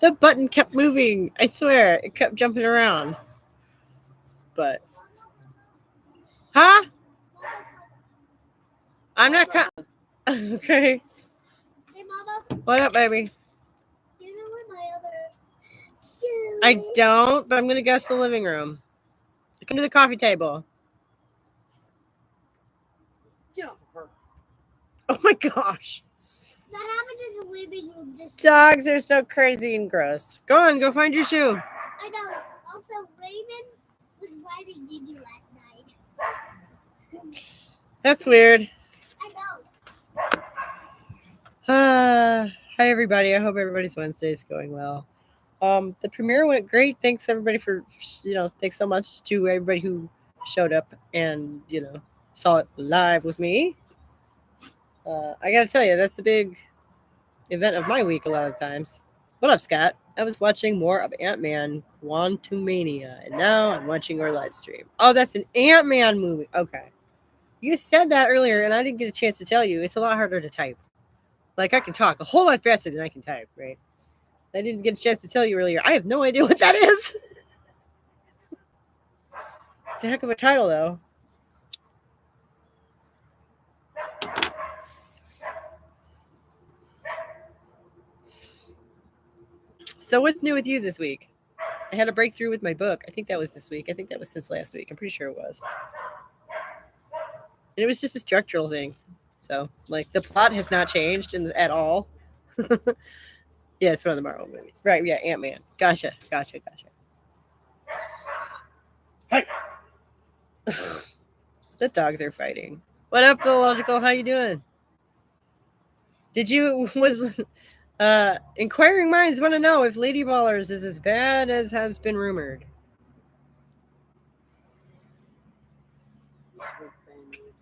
The button kept moving. I swear, it kept jumping around. But, huh? I'm not. Okay. Hey, Mama. What up, baby? Do you know where my other I don't, but I'm gonna guess the living room. Come to the coffee table. Get off of her. Oh my gosh. That happened in the living room this Dogs are so crazy and gross. Go on, go find your shoe. I know. Also, Raven was riding Gigi last night. That's weird. I know. Hi everybody. I hope everybody's Wednesday is going well. The premiere went great. Thanks everybody for thanks so much to everybody who showed up and saw it live with me. I gotta tell you, that's the big event of my week a lot of times. What up, Scott? I was watching more of Ant-Man Quantumania, and now I'm watching your live stream. Oh, that's an Ant-Man movie. Okay. You said that earlier, and I didn't get a chance to tell you. It's a lot harder to type. Like, I can talk a whole lot faster than I can type, right? I didn't get a chance to tell you earlier. I have no idea what that is. It's a heck of a title, though. So what's new with you this week? I had a breakthrough with my book. I think that was this week. I think that was since last week. I'm pretty sure it was. And it was just a structural thing. So, like, the plot has not changed at all. Yeah, it's one of the Marvel movies. Right, yeah, Ant-Man. Gotcha. Hey! The dogs are fighting. What up, Philological? How you doing? Inquiring minds want to know if Lady Ballers is as bad as has been rumored.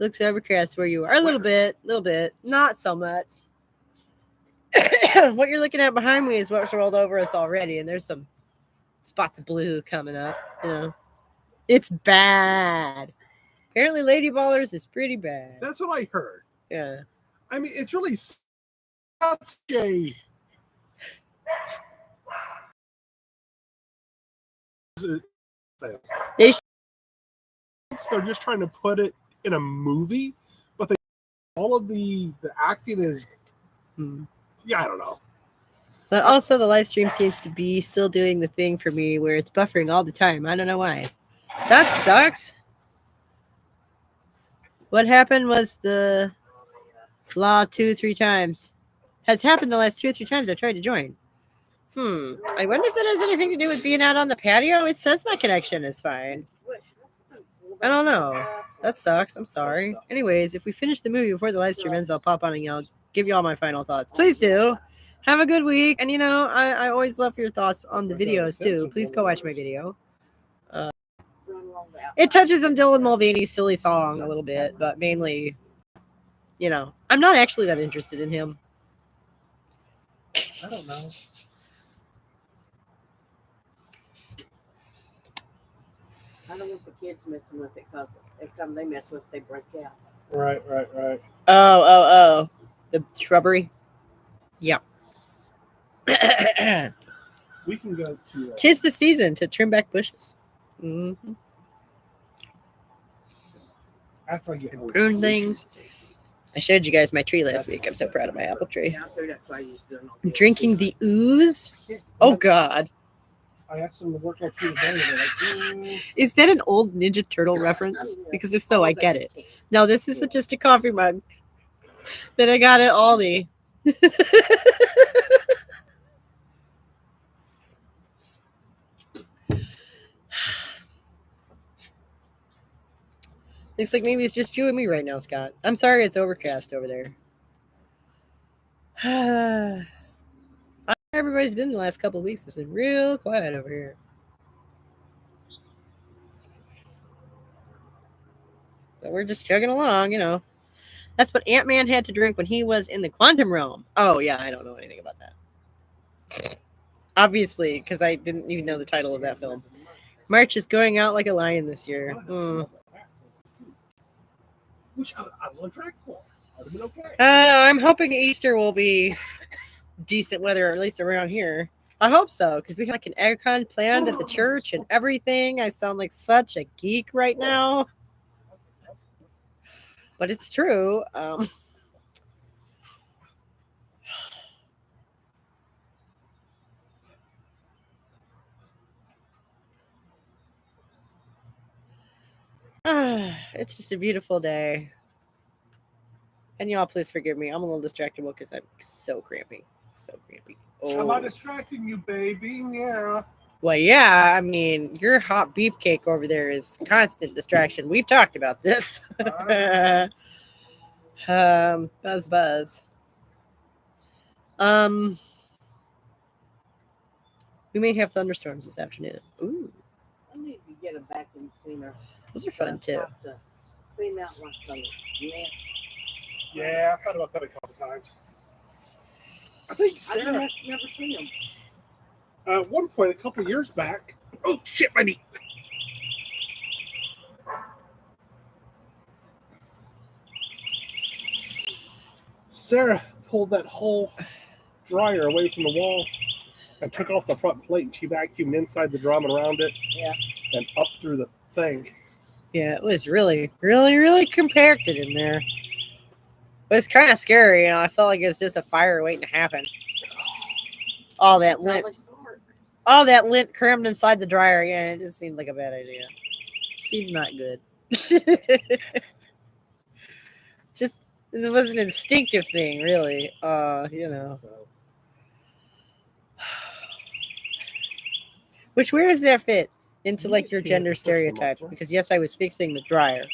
Looks overcast where you are. A little bit. Not so much. What you're looking at behind me is what's rolled over us already, and there's some spots of blue coming up. It's bad. Apparently, Lady Ballers is pretty bad. That's what I heard. Yeah. I mean, it's really not gay. They're just trying to put it in a movie, but all of the acting is, I don't know. But also, the live stream seems to be still doing the thing for me where it's buffering all the time. I don't know why. That sucks. What happened was the law 2-3 times. Has happened the last 2 or 3 times I tried to join. I wonder if that has anything to do with being out on the patio. It says my connection is fine. I don't know. That sucks. I'm sorry. Anyways, if we finish the movie before the live stream ends, I'll pop on and I'll give you all my final thoughts. Please do. Have a good week. And I always love your thoughts on the videos too. Please go watch my video. It touches on Dylan Mulvaney's silly song a little bit, but mainly, I'm not actually that interested in him. I don't know. I don't want the kids messing with it because every time they mess with it, they break out. Right. Oh. The shrubbery? Yeah. We can go to... 'Tis the season to trim back bushes. Mm-hmm. After I get Prune things. I showed you guys my tree last week. I'm so proud of my apple tree. I'm drinking the ooze. Oh, God. I asked them to work on tree today. They're like, Is that an old Ninja Turtle reference? Because if so, I get it. No, this isn't just a coffee mug that I got at Aldi. Looks like maybe it's just you and me right now, Scott. I'm sorry it's overcast over there. How everybody's been the last couple of weeks. It's been real quiet over here. But we're just chugging along, That's what Ant-Man had to drink when he was in the quantum realm. Oh, yeah, I don't know anything about that. Obviously, because I didn't even know the title of that film. March is going out like a lion this year. which I was on track for. I would have been okay. I'm hoping Easter will be decent weather, or at least around here. I hope so, because we have like an aircon planned at the church and everything. I sound like such a geek right now, but it's true. It's just a beautiful day. And y'all, please forgive me. I'm a little distractible because I'm so crampy. So crampy. I'm not distracting you, baby. Yeah. Well, yeah, I mean, your hot beefcake over there is constant distraction. We've talked about this. Buzz. Um, we may have thunderstorms this afternoon. Ooh, I need to get a vacuum cleaner. those are fun too. To clean out like some net. Yeah, I thought about that a couple times. I think I Sarah, never seen them. at one point, a couple years back. Oh shit, my knee. Sarah pulled that whole dryer away from the wall and took off the front plate, and she vacuumed inside the drum and around it. Yeah. And up through the thing. Yeah, it was really, really, really compacted in there. But it's kind of scary, you know. I felt like it's just a fire waiting to happen. All that lint, all that lint crammed inside the dryer. Yeah, it just seemed like a bad idea. Seemed not good. Just it was an instinctive thing, really. You know. So, Which where does that fit into like your gender stereotypes? Because yes, I was fixing the dryer,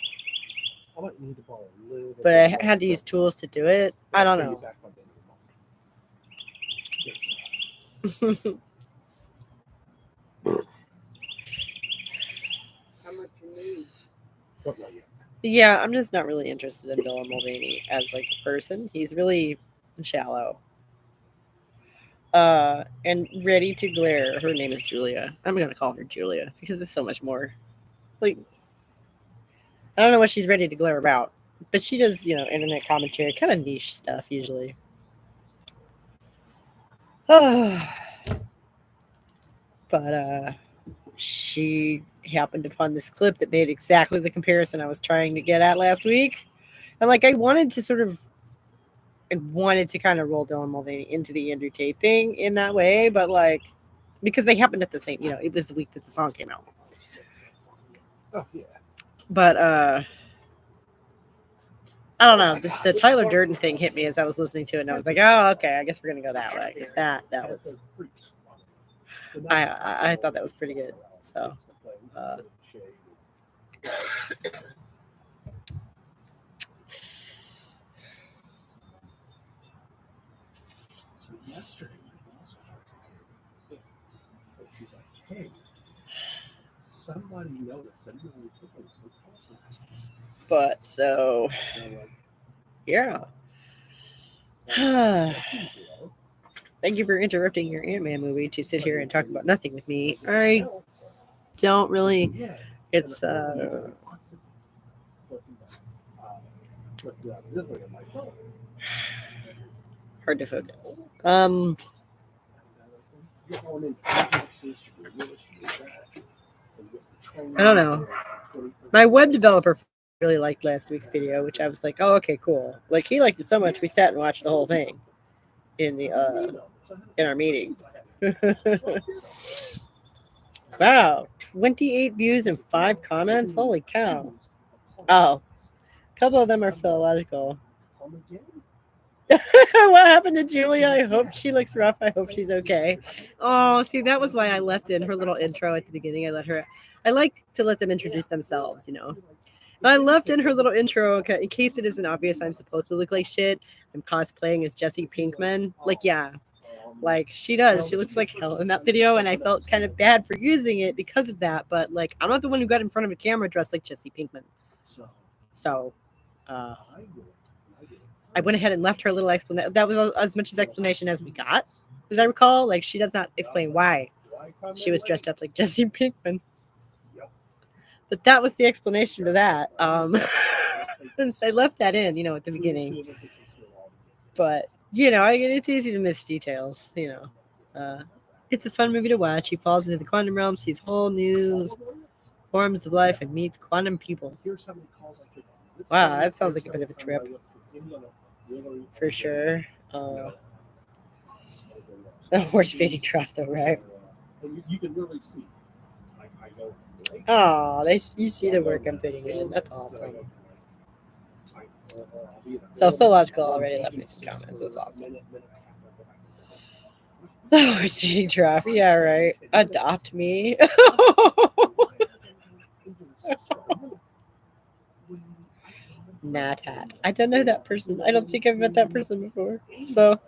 I might need to borrow a little but I bit had to use tools to do it. I don't know. How much you need? What about you? Yeah, I'm just not really interested in Dylan Mulvaney as like a person. He's really shallow. And ready to glare. Her name is Julia. I'm gonna call her Julia because it's so much more. Like, I don't know what she's ready to glare about, but she does, you know, internet commentary, kind of niche stuff usually. But she happened upon this clip that made exactly the comparison I was trying to get at last week. And like I wanted to kind of roll Dylan Mulvaney into the Andrew Tate thing in that way, but like because they happened at the same, you know, it was the week that the song came out. Oh yeah. But I don't know. The Tyler Durden thing hit me as I was listening to it, and I was like, oh, okay, I guess we're gonna go that way. Because that was I thought that was pretty good. So yesterday, she's like, hey, somebody noticed that you only took a calls last week. but so yeah. Thank you for interrupting your Ant-Man movie to sit here and talk about nothing with me. I don't really. It's hard to focus. I don't know. My web developer really liked last week's video, which I was like, oh, okay, cool. Like he liked it so much, we sat and watched the whole thing in the in our meeting. Wow, 28 views and 5 comments. Holy cow! Oh, a couple of them are philological. What happened to Julia? I hope she looks rough. I hope she's okay. Oh, see, that was why I left in her little intro at the beginning. I like to let them introduce themselves, you know. I left in her little intro in case it isn't obvious I'm supposed to look like shit. I'm cosplaying as Jesse Pinkman. Like, yeah, like she does. She looks like hell in that video, and I felt kind of bad for using it because of that. But like, I'm not the one who got in front of a camera dressed like Jesse Pinkman. So, I went ahead and left her a little explanation. That was as much as explanation as we got, as I recall. Like, she does not explain why she was dressed up like Jesse Pinkman. But that was the explanation to that. I left that in, you know, at the beginning. But, you know, it's easy to miss details, you know. It's a fun movie to watch. He falls into the quantum realm, sees whole new forms of life, and meets quantum people. Here's how many calls I took. Wow, that sounds like a bit of a trip. For sure. Horse feeding trough, though, right? You can really see. I know. Oh, you see the work I'm putting in. That's awesome. So Philological already left me some comments. That's awesome. The horse feeding trough. Yeah, right. Adopt me. Natat. I don't know that person. I don't think I've met that person before. So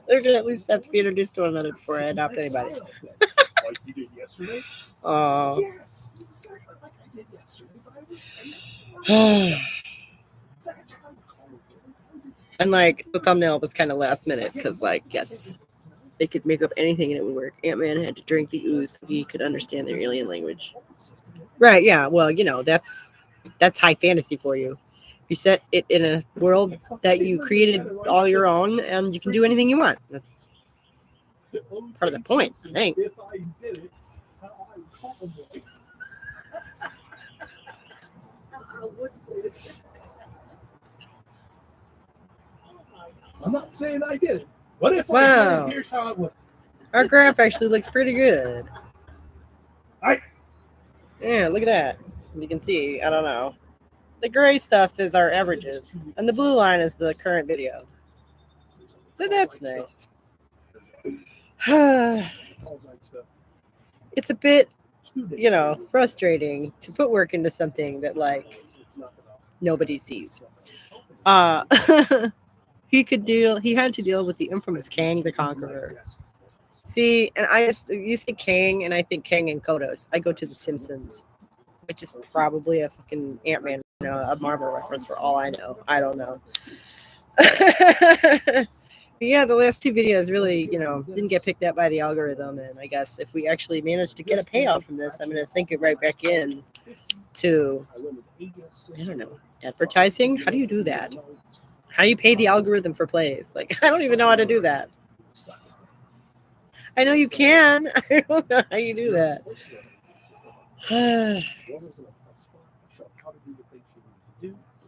they're gonna at least have to be introduced to one another before I adopt anybody. Like you did yesterday? Oh. Yes, exactly like I did yesterday, but I was saying that's how you call it. And like the thumbnail was kind of last minute because, like, yes, they could make up anything and it would work. Ant-Man had to drink the ooze so he could understand their alien language. Right? Yeah. Well, that's high fantasy for you. You set it in a world that you created all your own, and you can do anything you want. That's part of the point, I think. If I did it, how I call it. I'm not saying I did it. What if I did it? Here's how it would. Our graph actually looks pretty good. Right. Yeah, look at that. You can see, I don't know. The gray stuff is our averages, and the blue line is the current video. So that's nice. It's a bit, frustrating to put work into something that, like, nobody sees. He had to deal with the infamous Kang the Conqueror. See, and you say Kang, and I think Kang and Kodos. I go to The Simpsons, which is probably a fucking Ant-Man, a Marvel reference for all I know. I don't know. But yeah, the last two videos really, didn't get picked up by the algorithm, and I guess if we actually manage to get a payout from this, I'm going to sink it right back in to, I don't know, advertising. How do you do that? How do you pay the algorithm for plays? Like, I don't even know how to do that. I know you can. I don't know how you do that.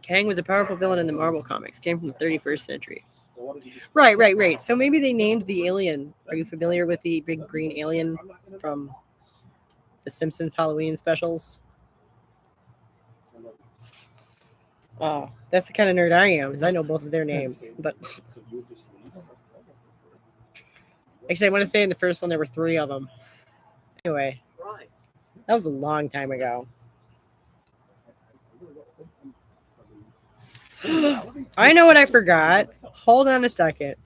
Kang was a powerful villain in the Marvel comics. Came from the 31st century. Right. So maybe they named the alien. Are you familiar with the big green alien from the Simpsons Halloween specials? Oh, that's the kind of nerd I am, is I know both of their names. But actually, I want to say in the first one there were 3 of them. Anyway, that was a long time ago. I know what I forgot. Hold on a second.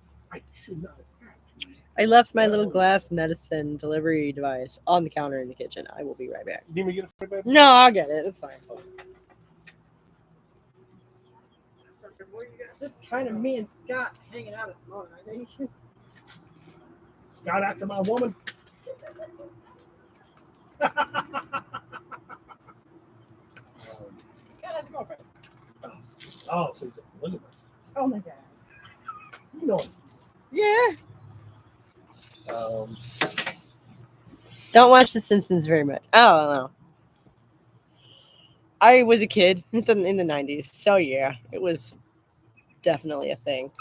I left my little glass medicine delivery device on the counter in the kitchen. I will be right back. You need me to get it, baby? No, I'll get it. It's fine. Just kind of me and Scott hanging out at the moment, I think. Scott after my woman. Scott has a girlfriend. Oh, so he's a polygamist. Oh my god. You know it. Yeah. Don't watch The Simpsons very much. I don't know. I was a kid in the 90s, so yeah, it was definitely a thing.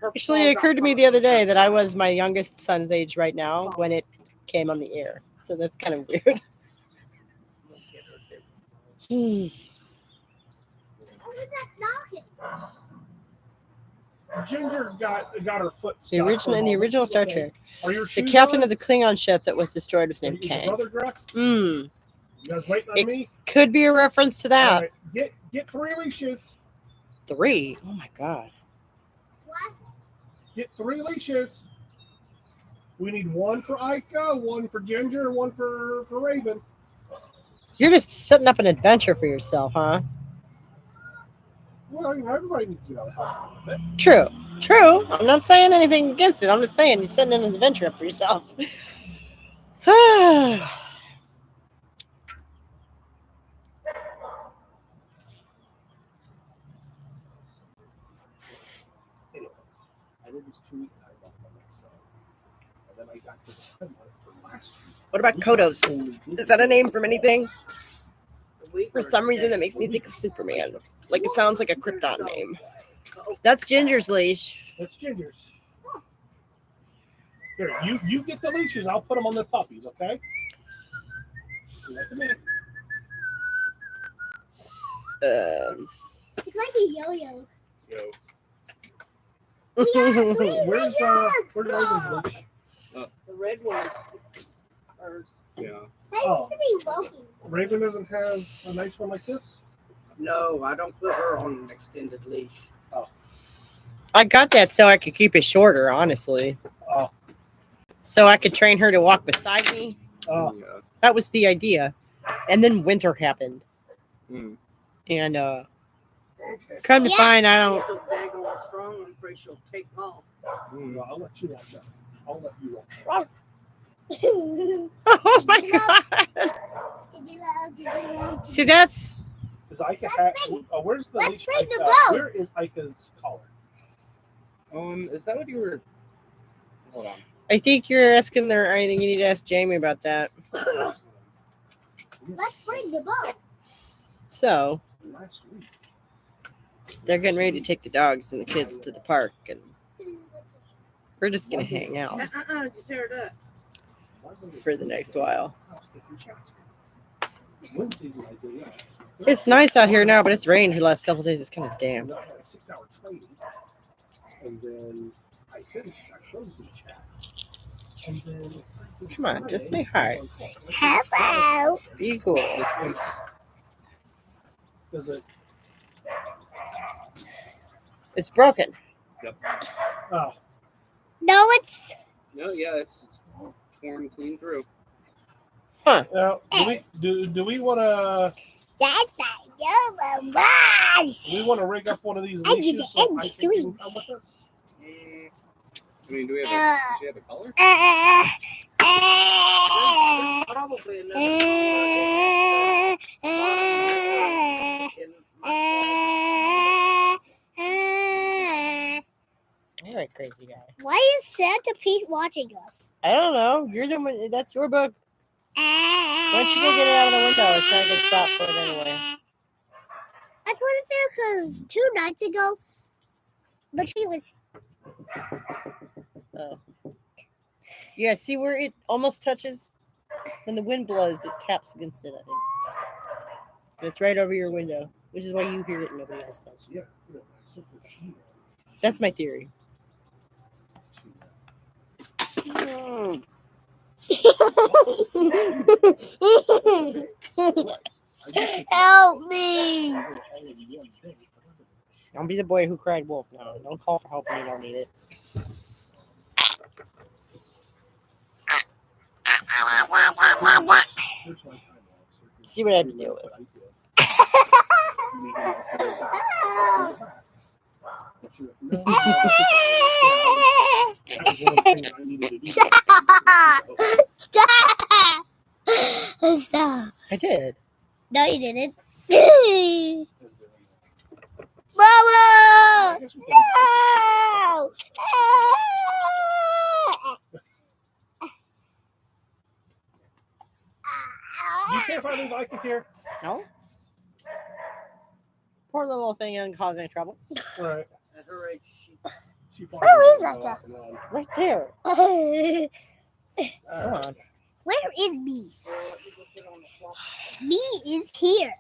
Actually, it occurred to me the other day that I was my youngest son's age right now when it came on the air. So that's kind of weird. Ginger got her foot stuck. In the original Star Trek, Are your the shoes captain on? of the Klingon ship that was destroyed was named Is your Kang. brother dressed? You guys waiting on It- me? Could be a reference to that. All right, get 3 leashes. 3? Oh my god. What? Get 3 leashes. We need 1 for Ika, 1 for Ginger, and 1 for Raven. You're just setting up an adventure for yourself, huh? Well, everybody needs to know how to do it. True. I'm not saying anything against it. I'm just saying you're setting an adventure up for yourself. Anyways, I did this 2 weeks time off on myself. And then I got to the time for last week. What about Kodos? Is that a name from anything? The week For or some reason, today? that makes me think of Superman. Like it sounds like a Krypton name. That's Ginger's leash. That's Ginger's. Here, you get the leashes. I'll put them on the puppies, okay? Let them in. It's like a yo-yo. Yo. Yeah, Where's Raven's leash? The red one. Hers. Yeah. I Oh. used to be walking. Raven doesn't have a nice one like this? No, I don't put her on an extended leash. I got that so I could keep it shorter, honestly. Oh. So I could train her to walk beside me. Oh. Yeah. That was the idea. And then winter happened. Mm. And Okay. come to Yeah. find, I She's don't. so daggone strong, I'm afraid she'll take off. No, I'll let you walk that. I'll let you walk. Oh my god! See, that's Because Ika had. Where's the Let's leash? bring the Ika? boat. Where is Ika's collar? Is that what you were? Hold on. I think you're asking there. I think you need to ask Jamie about that. Let's bring the boat. So Last week. they're getting ready to take the dogs and the kids to the park, and we're just gonna hang out You tear it up. for the next while. Wednesday's my day off. It's nice out here now, but it's rained for the last couple of days. It's kind of damp. I had a 6-hour training, and then I finished. I closed the chats, and then Come on, just say hi. Hello. Be cool. This one's Does it? It's broken. Oh, No, it's it's torn clean through. now do we want to that's not your boss. rig up one of these I did leashes the so end I stream. can come with us? I mean, do we have does she have a color? There's probably another All right, crazy guy. Why is Santa Pete watching us? I don't know. You're the one. That's your book. Why don't you go get it out of the window? It's not a good spot for it anyway. I put it there because 2 nights ago, the tree was. Oh. Yeah, see where it almost touches? When the wind blows, it taps against it, I think. And it's right over your window, which is why you hear it and nobody else does. Yeah. Something here. That's my theory. Help me! Don't be the boy who cried wolf. No, don't call for help when you don't need it. Here's my time off, so you can See what I have to deal with. Stop. I did. No, you didn't. Mama! No! You can't find these Ika here? No? Poor little thing isn't causing any trouble. Right. at her age. She Where is that? Right there. Where Come on. is me? Let me go put on the clock. Me is here.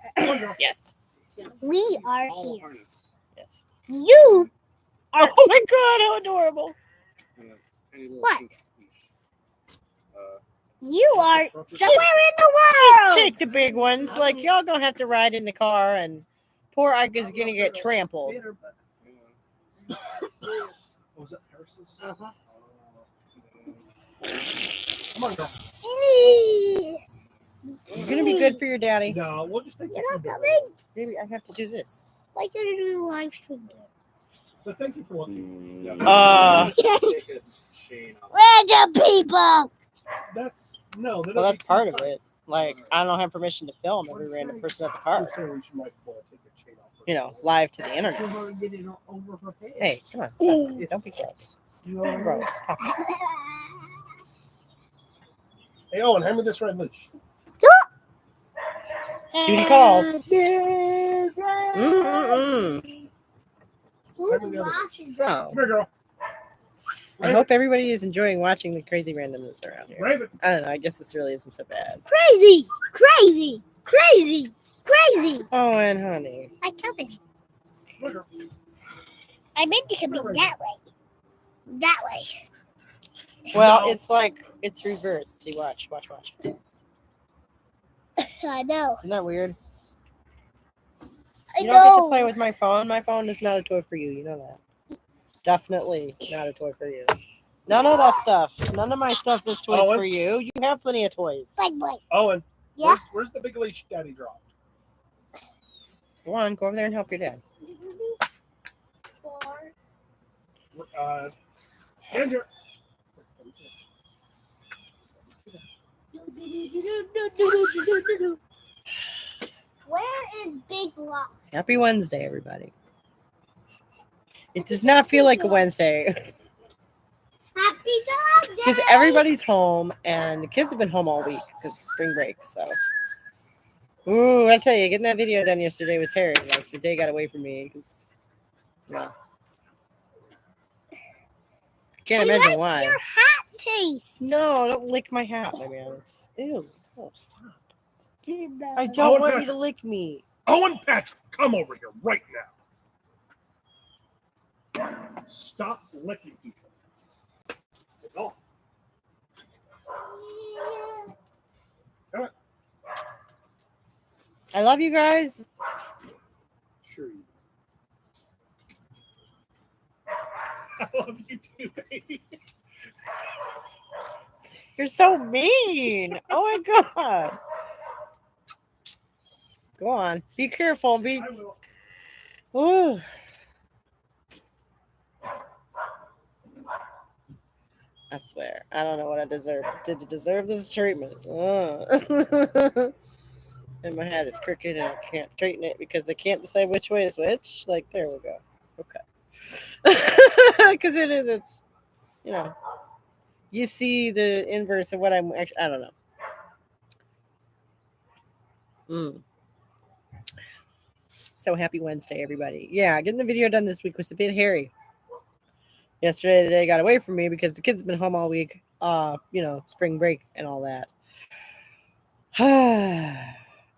Yes. We are All here. harness. Yes. You Oh my god, how adorable. Tiny little What? pink leash. you are somewhere in the world. Take the big ones. Like, y'all gonna have to ride in the car, and poor Ika's gonna get trampled. Bitter, but Was that Harris's? uh-huh. Come on, girl. It's gonna be good for your daddy. No, we'll just take You're not the coming. Maybe I have to do this. Why can't I do the live stream? But thank you for looking. Take a chain off. Random people. That's no. Well, that's part of it. Like, I don't have permission to film every random person at the park. So we should might want to take the chain off. live to the internet. She'll hardly get it over her head. Hey, come on, stop it. Don't be gross. Stop being gross. Stop it. Hey, Owen, hand me this red leash. Duty calls. Hand me the other one. So, Come here, girl. I hope everybody is enjoying watching the crazy randomness around here. Raven. I don't know. I guess this really isn't so bad. Crazy, crazy, crazy, crazy. Oh, and honey. I coming. Come here, girl. I meant to come in that way. That way. Well, No. it's like it's reversed. See, watch. I know. Isn't that weird? I You don't get to know. play with my phone. My phone is not a toy for you. You know that. Definitely not a toy for you. None of that stuff. None of my stuff is toys Owen? for you. You have plenty of toys. Like what? Owen, Yeah. where's the big leash Daddy dropped? Go on, go over there and help your dad. Andrew. Where is Big Rock? Happy Wednesday, everybody. It does not feel like a Wednesday Happy Dog Day. because everybody's home and the kids have been home all week because of spring break. So, ooh, I tell you, getting that video done yesterday was hairy. Like the day got away from me because, well, I can't I imagine like why. your hat taste. No, don't lick my hat, my man. It's ew. Oh, stop. I Owen don't want you Patrick. to lick me. Owen Patrick, come over here right now. Stop licking people. Go. Come on. I love you guys. Sure you do. I love you too, baby. You're so mean. Oh my god. Go on. Be careful. Be. I will. Ooh. I swear. I don't know what I deserve. Did it deserve this treatment? And my hat is crooked and I can't straighten it because I can't decide which way is which. Like, there we go. Okay. Because it is, it's, you see the inverse of what I'm actually, I don't know. So happy Wednesday, everybody. Yeah, getting the video done this week was a bit hairy. Yesterday, the day got away from me because the kids have been home all week, spring break and all that.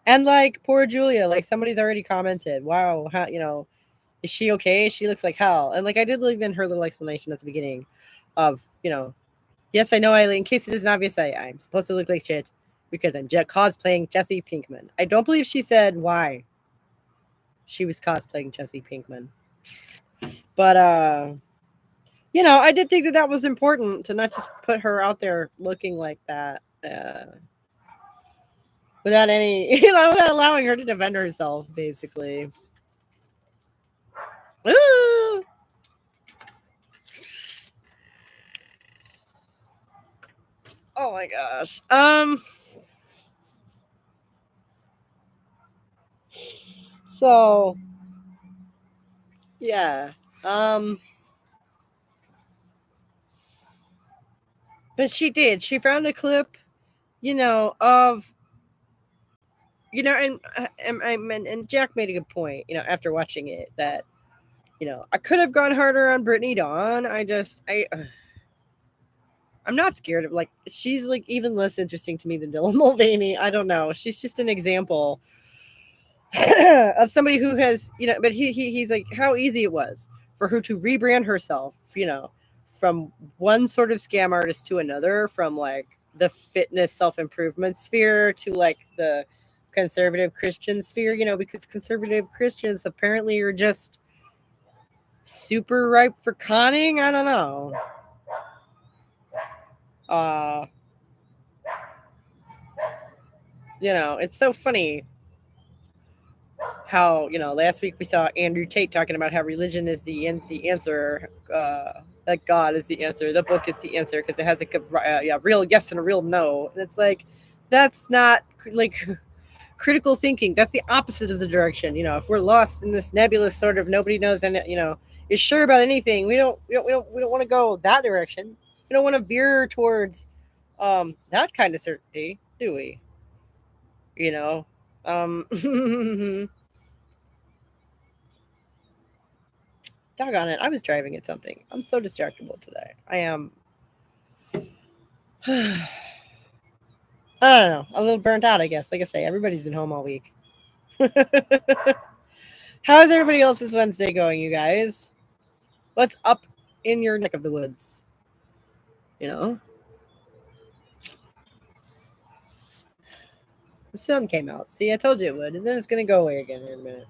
And like poor Julia, like somebody's already commented, wow, how, is she okay? She looks like hell. And like I did leave in her little explanation at the beginning of, yes, I know, in case it isn't obvious, I'm supposed to look like shit because I'm cosplaying Jesse Pinkman. I don't believe she said why she was cosplaying Jesse Pinkman. But, I did think that was important to not just put her out there looking like that without any, without allowing her to defend herself, basically. Ooh. Oh my gosh. So, yeah. But she did. She found a clip, of, and Jack made a good point, after watching it, that, I could have gone harder on Brittany Dawn. I'm not scared of, like, she's, like, even less interesting to me than Dylan Mulvaney. I don't know. She's just an example of somebody who has, but he's like, how easy it was for her to rebrand herself, from one sort of scam artist to another, from, like, the fitness self-improvement sphere to, like, the conservative Christian sphere, because conservative Christians apparently are just super ripe for conning. I don't know. It's so funny how, last week we saw Andrew Tate talking about how religion is the answer, that God is the answer, the book is the answer, because it has a real yes and a real no. And it's like, that's not, like, critical thinking. That's the opposite of the direction. If we're lost in this nebulous sort of nobody knows and is sure about anything, we don't want to go that direction. We don't want to veer towards that kind of certainty, do we? You know. Doggone it! I was driving at something. I'm so distractible today. I am. I don't know. A little burnt out, I guess. Like I say, everybody's been home all week. How's everybody else's Wednesday going, you guys? What's up in your neck of the woods? The sun came out. See, I told you it would, and then it's gonna go away again in a minute.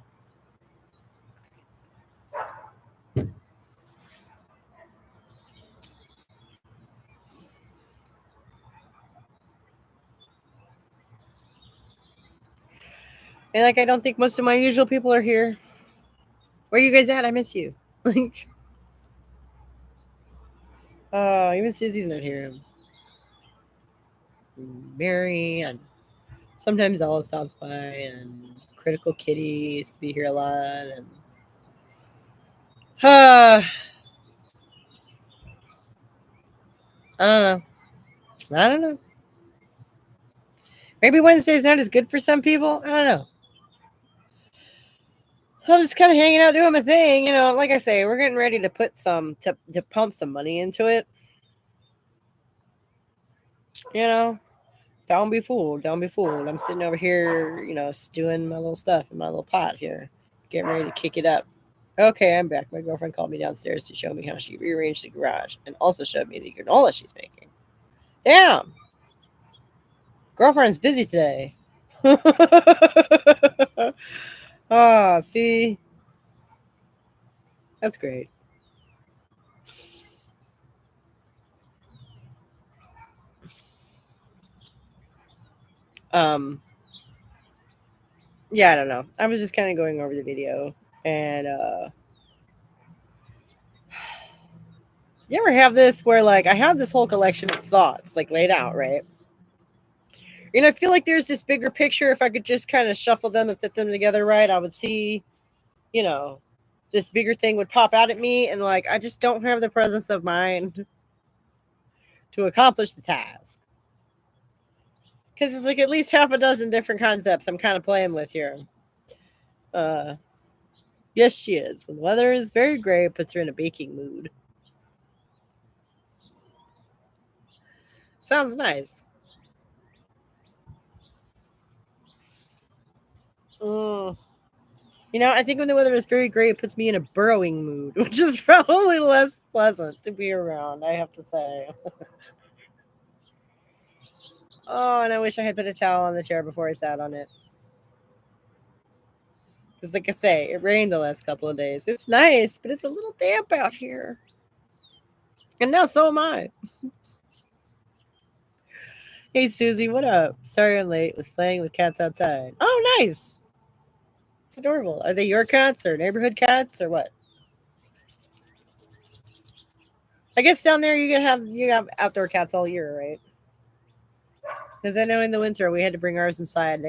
And I don't think most of my usual people are here. Where you guys at? I miss you. Oh, even Susie's not here. Mary and sometimes Ella stops by, and Critical Kitty used to be here a lot, and I don't know. Maybe Wednesday's not as good for some people. I don't know. I'm just kind of hanging out doing my thing. Like I say, we're getting ready to put to pump some money into it. Don't be fooled. Don't be fooled. I'm sitting over here, stewing my little stuff in my little pot here, getting ready to kick it up. Okay, I'm back. My girlfriend called me downstairs to show me how she rearranged the garage and also showed me the granola she's making. Damn. Girlfriend's busy today. Oh, see? That's great. Yeah, I don't know. I was just kind of going over the video, and you ever have this where I have this whole collection of thoughts laid out, right? And I feel like there's this bigger picture. If I could just kind of shuffle them and fit them together right, I would see, this bigger thing would pop out at me, and I just don't have the presence of mind to accomplish the task. Because it's at least half a dozen different concepts I'm kind of playing with here. Yes, she is. When the weather is very gray, it puts her in a baking mood. Sounds nice. I think when the weather is very gray, it puts me in a burrowing mood, which is probably less pleasant to be around, I have to say. Oh, and I wish I had put a towel on the chair before I sat on it. Because, like I say, it rained the last couple of days. It's nice, but it's a little damp out here. And now so am I. Hey, Susie, what up? Sorry I'm late. Was playing with cats outside. Oh, nice. It's adorable. Are they your cats or neighborhood cats or what? I guess down there you have outdoor cats all year, right? Because I know in the winter we had to bring ours inside.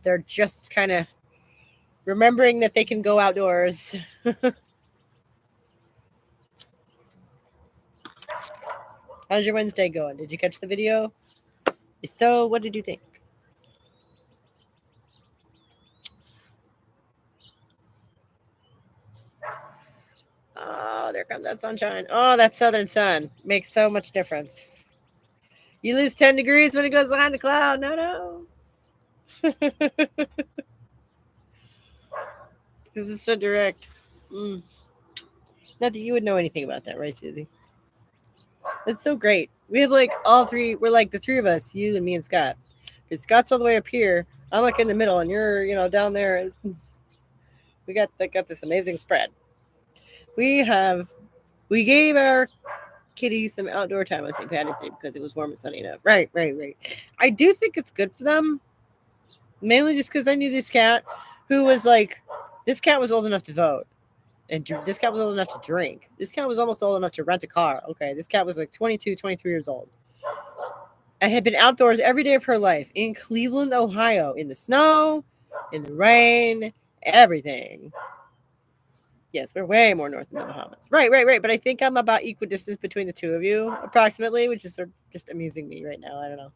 They're just kind of remembering that they can go outdoors. How's your Wednesday going? Did you catch the video? If so, what did you think? Oh, there comes that sunshine. Oh, that southern sun makes so much difference. You lose 10 degrees when it goes behind the cloud. No. Because it's so direct. Not that you would know anything about that, right, Susie? That's so great. We have all three. We're the three of us, you and me and Scott. Because Scott's all the way up here. I'm in the middle, and you're down there. We got this amazing spread. We gave our kitties some outdoor time on St. Patty's Day because it was warm and sunny enough. Right. I do think it's good for them. Mainly just because I knew this cat who was this cat was old enough to vote. And this cat was old enough to drink. This cat was almost old enough to rent a car. Okay, this cat was 22, 23 years old. and had been outdoors every day of her life in Cleveland, Ohio, in the snow, in the rain, everything. Yes, we're way more north than the Bahamas. Right. But I think I'm about equidistant between the two of you, approximately, which is sort of just amusing me right now. I don't know.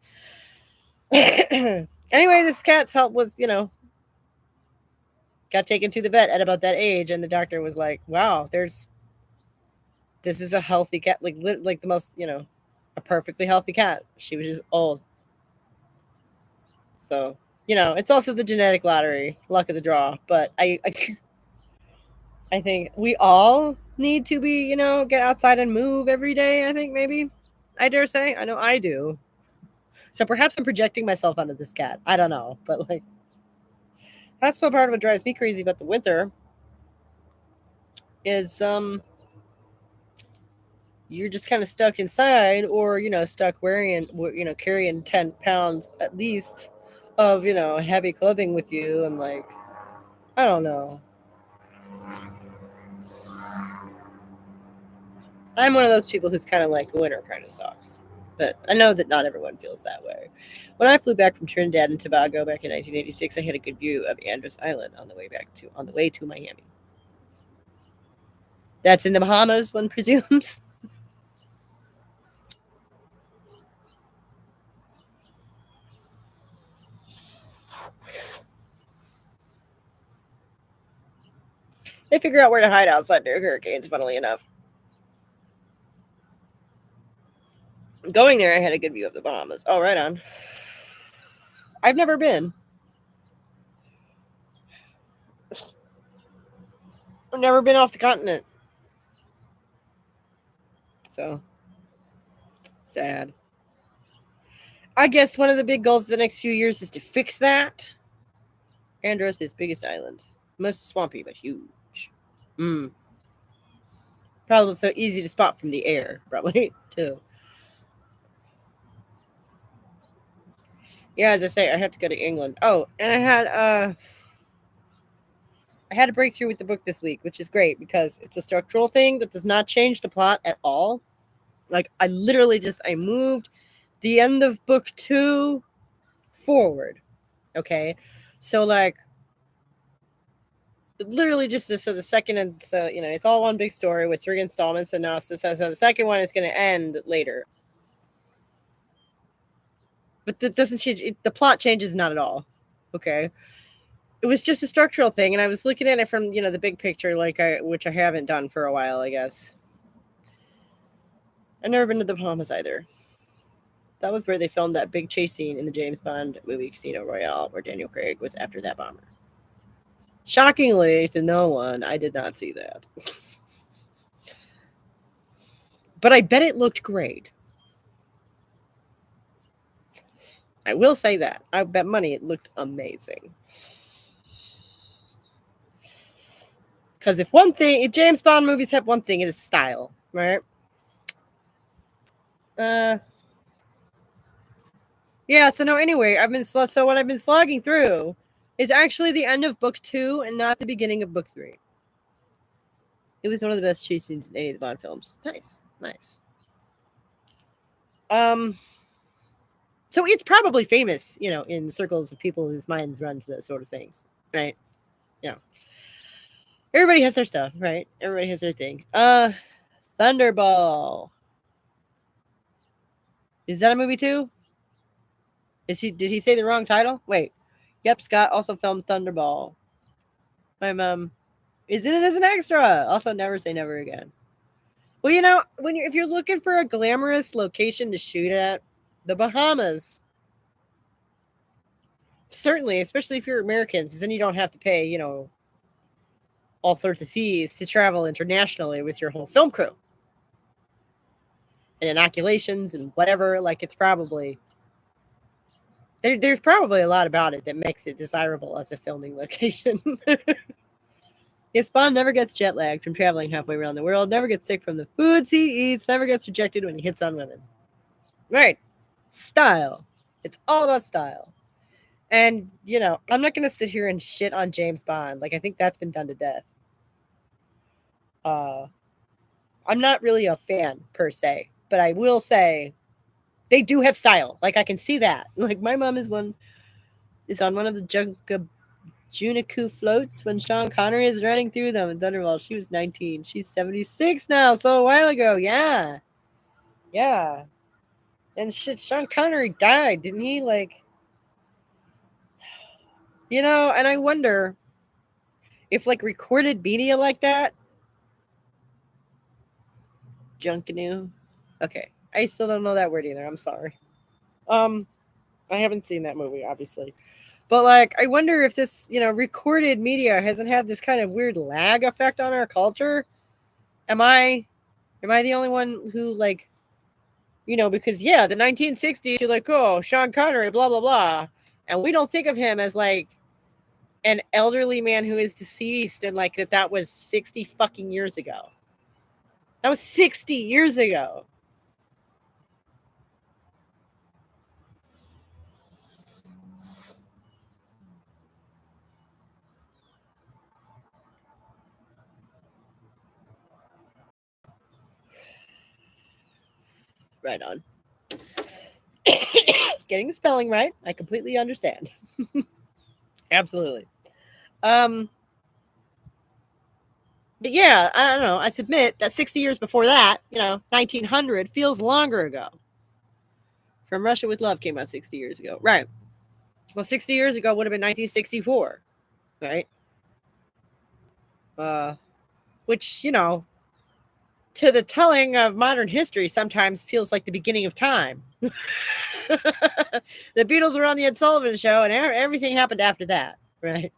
Anyway, this cat's help was, got taken to the vet at about that age, and the doctor was like, "Wow, this is a healthy cat, like the most, a perfectly healthy cat." She was just old. So, it's also the genetic lottery, luck of the draw. But I think we all need to be, get outside and move every day. I think maybe, I dare say, I know I do. So perhaps I'm projecting myself onto this cat. I don't know, but like, that's what part of what drives me crazy about the winter is you're just kind of stuck inside, or stuck wearing, carrying 10 pounds at least of heavy clothing with you, and like, I don't know. I'm one of those people who's kind of like, winter kind of sucks, but I know that not everyone feels that way. When I flew back from Trinidad and Tobago back in 1986, I had a good view of Andros Island on the way to Miami. That's in the Bahamas, one presumes. They figure out where to hide outside their hurricanes, funnily enough. Going there, I had a good view of the Bahamas. Oh, right on. I've never been. I've never been off the continent. So, sad. I guess one of the big goals of the next few years is to fix that. Andros is biggest island. Most swampy, but huge. Probably so easy to spot from the air, probably, too. Yeah, as I say, I have to go to England. Oh, and I had a breakthrough with the book this week, which is great because it's a structural thing that does not change the plot at all. Like, I moved the end of book 2 forward. Okay. So, like, literally just this, so the second, and so, it's all one big story with 3 installments, and now so the second one is going to end later. But that doesn't change. The plot changes not at all. Okay. It was just a structural thing, and I was looking at it from, the big picture, which I haven't done for a while, I guess. I've never been to the Bahamas either. That was where they filmed that big chase scene in the James Bond movie Casino Royale, where Daniel Craig was after that bomber. Shockingly to no one, I did not see that. But I bet it looked great. I will say that. I bet money it looked amazing. Because if James Bond movies have one thing, it is style, right? Yeah, so no, anyway, so what I've been slogging through is actually the end of book 2 and not the beginning of book 3. It was one of the best chase scenes in any of the Bond films. Nice. So it's probably famous, in circles of people whose minds run to those sort of things, right? Yeah. Everybody has their stuff, right? Everybody has their thing. Thunderball. Is that a movie too? Did he say the wrong title? Wait. Yep, Scott also filmed Thunderball. My mom is in it as an extra. Also, never say never again. Well, if you're looking for a glamorous location to shoot at, the Bahamas. Certainly, especially if you're American, because then you don't have to pay, all sorts of fees to travel internationally with your whole film crew. And inoculations and whatever. Like, it's probably... There's probably a lot about it that makes it desirable as a filming location. Yes, Bond never gets jet lagged from traveling halfway around the world, never gets sick from the foods he eats, never gets rejected when he hits on women. Right. Style. It's all about style. And, I'm not going to sit here and shit on James Bond. Like, I think that's been done to death. I'm not really a fan, per se. But I will say they do have style. Like I can see that. Like my mom is on one of the Juniku floats when Sean Connery is running through them in Thunderball. She was 19. She's 76 now, so a while ago. Yeah. Yeah. And shit, Sean Connery died, didn't he? Like, and I wonder if like recorded media like that. Junkanoo. Okay. I still don't know that word either. I'm sorry. I haven't seen that movie, obviously. But like, I wonder if this, recorded media hasn't had this kind of weird lag effect on our culture. Am I the only one who like, because the 1960s, you're like, oh, Sean Connery, blah blah blah, and we don't think of him as like an elderly man who is deceased, and like that was 60 fucking years ago. That was 60 years ago. Right on. Getting the spelling right, I completely understand. Absolutely. But yeah, I don't know. I submit that 60 years before that, 1900 feels longer ago. From Russia with Love came out 60 years ago. Right. Well, 60 years ago would have been 1964. Right. Which, to the telling of modern history sometimes feels like the beginning of time. The Beatles were on the Ed Sullivan Show, and everything happened after that, right?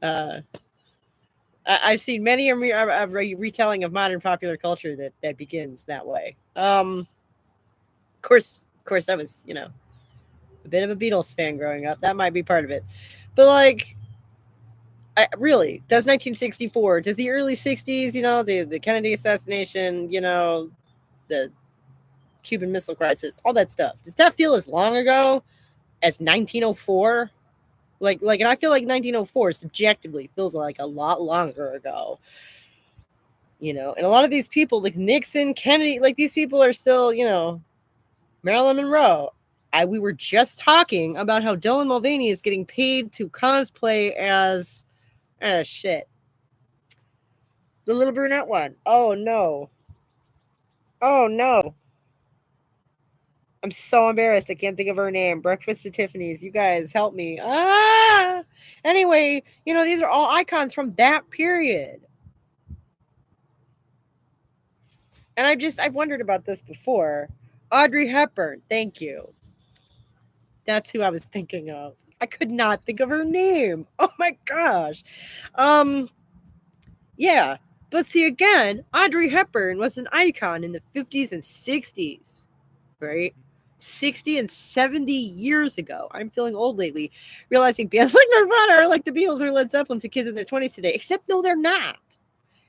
I've seen many a retelling of modern popular culture that begins that way. Of course, I was, a bit of a Beatles fan growing up. That might be part of it, but like, really, does 1964, does the early 60s, the Kennedy assassination, the Cuban Missile Crisis, all that stuff, does that feel as long ago as 1904? Like, and I feel like 1904 subjectively feels like a lot longer ago. And a lot of these people, like Nixon, Kennedy, like these people are still, Marilyn Monroe. We were just talking about how Dylan Mulvaney is getting paid to cosplay as, shit, the little brunette one. Oh no. I'm so embarrassed. I can't think of her name. Breakfast at Tiffany's. You guys help me. Anyway, these are all icons from that period. And I've wondered about this before. Audrey Hepburn. Thank you. That's who I was thinking of. I could not think of her name. Oh my gosh. Yeah. But see, again, Audrey Hepburn was an icon in the 50s and 60s, right? 60 and 70 years ago. I'm feeling old lately, realizing bands like Nirvana are like the Beatles or Led Zeppelin to kids in their 20s today, except no, they're not.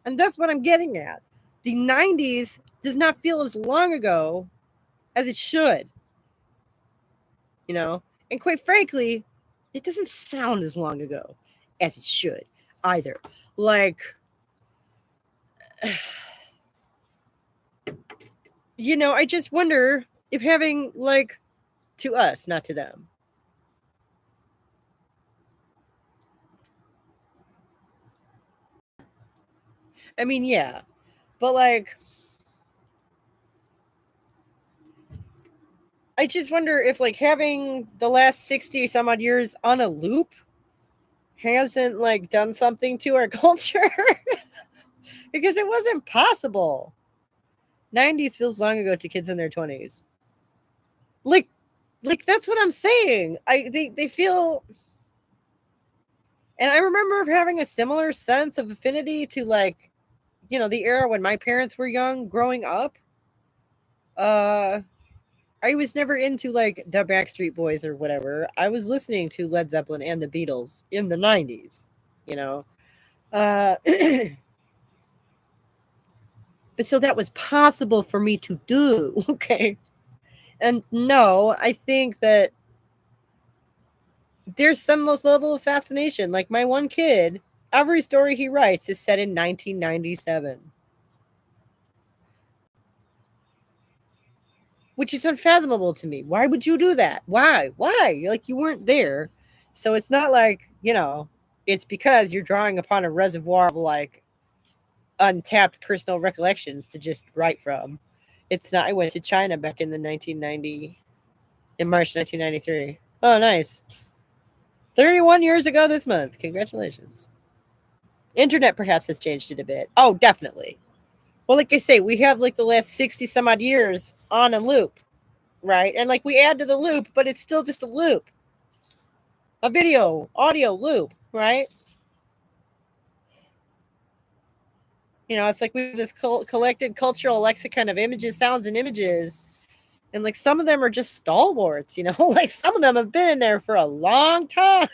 And that's what I'm getting at. The 90s does not feel as long ago as it should. And quite frankly, it doesn't sound as long ago as it should either. Like, I just wonder if having, like, to us, not to them. I mean, yeah, but like, I just wonder if like having the last 60 some odd years on a loop hasn't like done something to our culture. Because it wasn't possible. 90s feels long ago to kids in their 20s. Like that's what I'm saying. They feel, and I remember having a similar sense of affinity to like, the era when my parents were young growing up. I was never into like the Backstreet Boys or whatever. I was listening to Led Zeppelin and the Beatles in the 90s, but so that was possible for me to do. Okay. And no, I think that there's some level of fascination. Like my one kid, every story he writes is set in 1997. which is unfathomable to me. Why would you do that? Why? You're like, you weren't there. So it's not like, it's because you're drawing upon a reservoir of like untapped personal recollections to just write from. It's not. I went to China back in March 1993. Oh, nice. 31 years ago this month. Congratulations. Internet perhaps has changed it a bit. Oh, definitely. Well, like I say, we have like the last 60 some odd years on a loop, right? And like we add to the loop, but it's still just a loop. A video, audio loop, right? It's like we have this collected cultural lexicon of images, sounds, and images. And like some of them are just stalwarts, like some of them have been in there for a long time.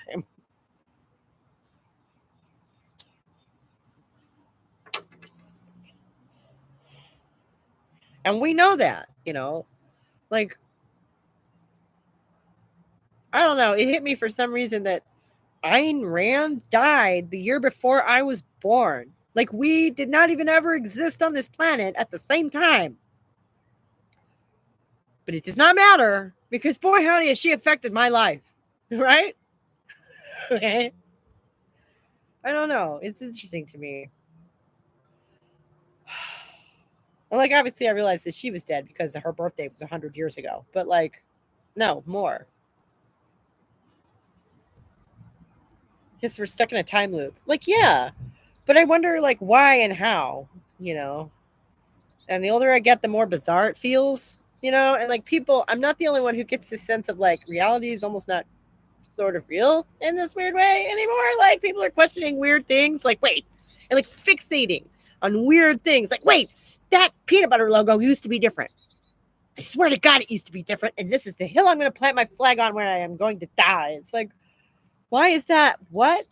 And we know that, like, I don't know. It hit me for some reason that Ayn Rand died the year before I was born. Like, we did not even ever exist on this planet at the same time. But it does not matter because, boy, howdy, has she affected my life. Right? Okay. I don't know. It's interesting to me. And, like, obviously, I realized that she was dead because her birthday was 100 years ago. But, like, no, more. Because we're stuck in a time loop. Like, yeah. But I wonder, like, why and how, And the older I get, the more bizarre it feels, And, like, people, I'm not the only one who gets this sense of, like, reality is almost not sort of real in this weird way anymore. Like, people are questioning weird things. Like, wait. And, like, fixating on weird things. Like, wait, that peanut butter logo used to be different. I swear to God it used to be different. And this is the hill I'm going to plant my flag on where I am going to die. It's like, why is that? What?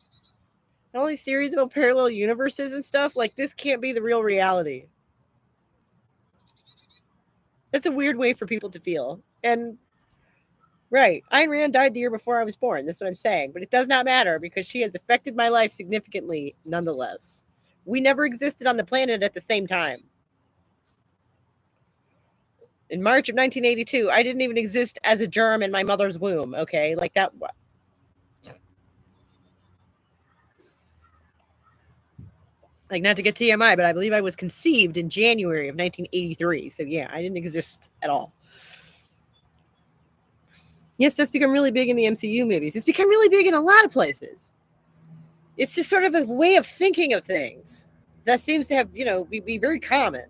All these series about parallel universes and stuff, like this can't be the real reality. That's a weird way for people to feel. And right, Ayn Rand died the year before I was born. That's what I'm saying. But it does not matter because she has affected my life significantly nonetheless. We never existed on the planet at the same time. In March of 1982, I didn't even exist as a germ in my mother's womb, okay? Like that. Like, not to get TMI, but I believe I was conceived in January of 1983. So, yeah, I didn't exist at all. Yes, that's become really big in the MCU movies. It's become really big in a lot of places. It's just sort of a way of thinking of things that seems to have, be very common.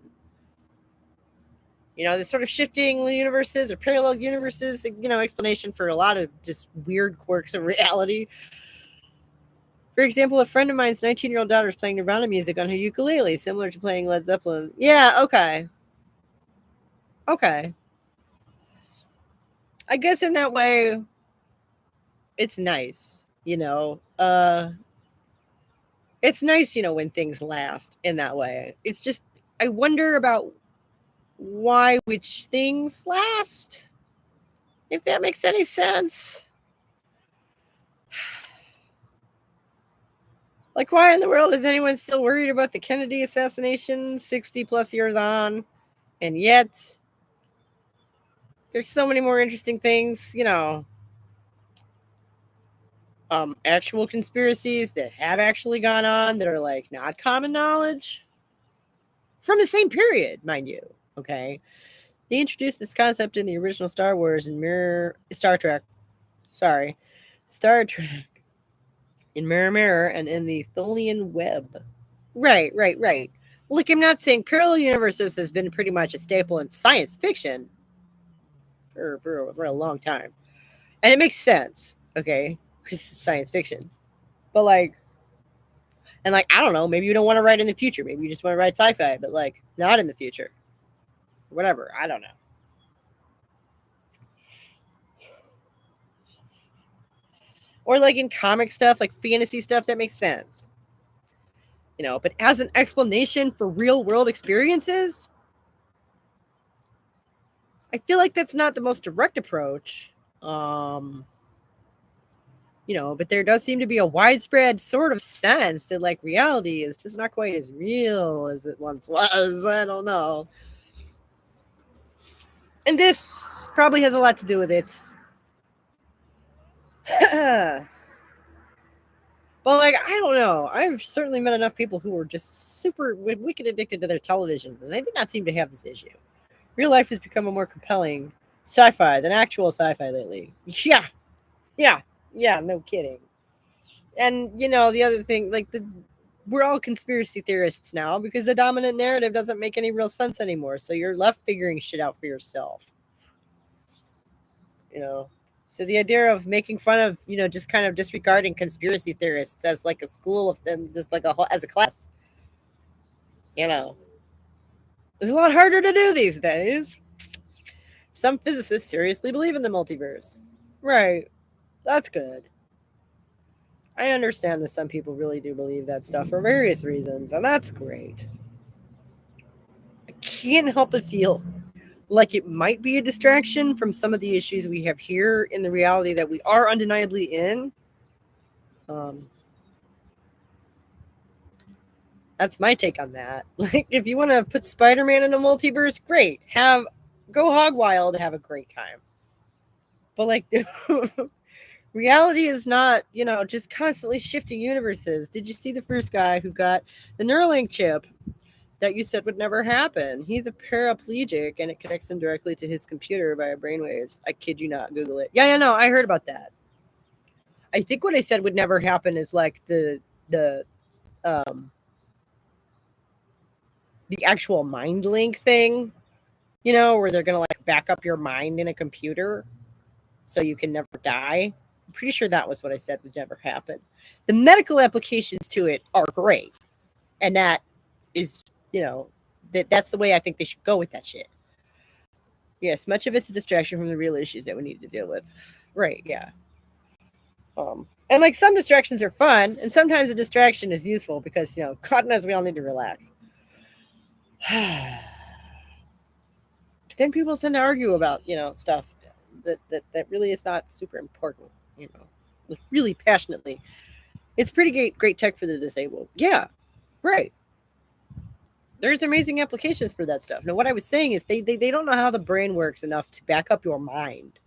This sort of shifting universes or parallel universes, explanation for a lot of just weird quirks of reality. For example, a friend of mine's 19-year-old daughter is playing Nirvana music on her ukulele, similar to playing Led Zeppelin. Yeah, okay. Okay. I guess in that way, it's nice, It's nice, when things last in that way. It's just, I wonder about why which things last, if that makes any sense. Like, why in the world is anyone still worried about the Kennedy assassination 60 plus years on? And yet, there's so many more interesting things, actual conspiracies that have actually gone on that are like not common knowledge from the same period, mind you. Okay. They introduced this concept in the original Star Wars and Star Trek. In Mirror Mirror and in the Tholian Web. Right. Look, I'm not saying parallel universes has been pretty much a staple in science fiction for a long time. And it makes sense, okay? Because it's science fiction. But I don't know, maybe you don't want to write in the future. Maybe you just want to write sci-fi, but not in the future. Whatever, I don't know. Or in comic stuff, like fantasy stuff, that makes sense. But as an explanation for real world experiences, I feel like that's not the most direct approach. But there does seem to be a widespread sort of sense that reality is just not quite as real as it once was. I don't know. And this probably has a lot to do with it. But like, I don't know. I've certainly met enough people who were just super wicked addicted to their televisions, and they did not seem to have this issue. Real life has become a more compelling sci-fi than actual sci-fi lately. Yeah, yeah, no kidding. And you know, the other thing, like we're all conspiracy theorists now because the dominant narrative doesn't make any real sense anymore. So you're left figuring shit out for yourself. You know. So the idea of making fun of, you know, just kind of disregarding conspiracy theorists as like a school of them, just like as a class, you know, is a lot harder to do these days. Some physicists seriously believe in the multiverse. Right. That's good. I understand that some people really do believe that stuff for various reasons, and that's great. I can't help but feel like it might be a distraction from some of the issues we have here in the reality that we are undeniably in. That's my take on that. Like, if you want to put Spider-Man in a multiverse, great. Go hog wild, have a great time. But like, reality is not, you know, just constantly shifting universes. Did you see the first guy who got the Neuralink chip that you said would never happen? He's a paraplegic, and it connects him directly to his computer via brainwaves. I kid you not. Google it. Yeah, no, I heard about that. I think what I said would never happen is like um the actual mind link thing, you know, where they're gonna like back up your mind in a computer so you can never die. I'm pretty sure that was what I said would never happen. The medical applications to it are great, and that is, you know, that's the way I think they should go with that shit. Yes, much of it's a distraction from the real issues that we need to deal with. Right? Yeah. And like some distractions are fun, and sometimes a distraction is useful because, you know, God knows we all need to relax. But then people tend to argue about, you know, stuff that really is not super important, you know, like really passionately. It's pretty great tech for the disabled. Yeah, right. There's amazing applications for that stuff. Now, what I was saying is they don't know how the brain works enough to back up your mind.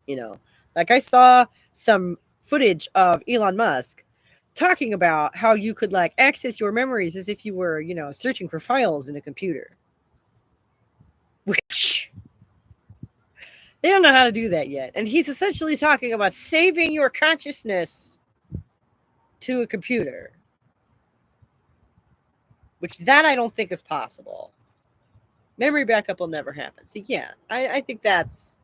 You know, like I saw some footage of Elon Musk talking about how you could like access your memories as if you were, you know, searching for files in a computer. Which they don't know how to do that yet. And he's essentially talking about saving your consciousness to a computer. Which that I don't think is possible. Memory backup will never happen. So yeah, I think that's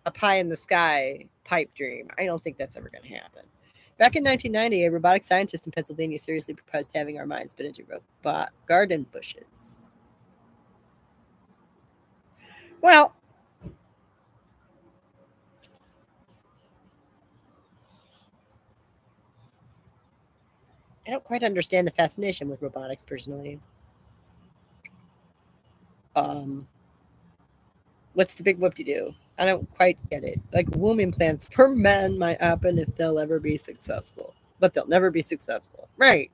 a pie in the sky pipe dream. I don't think that's ever going to happen. Back in 1990, a robotic scientist in Pennsylvania seriously proposed having our minds put into robot garden bushes. Well, I don't quite understand the fascination with robotics personally. What's the big whoop-de-doo? I don't quite get it. Like womb implants for men might happen if they'll ever be successful, but they'll never be successful. Right.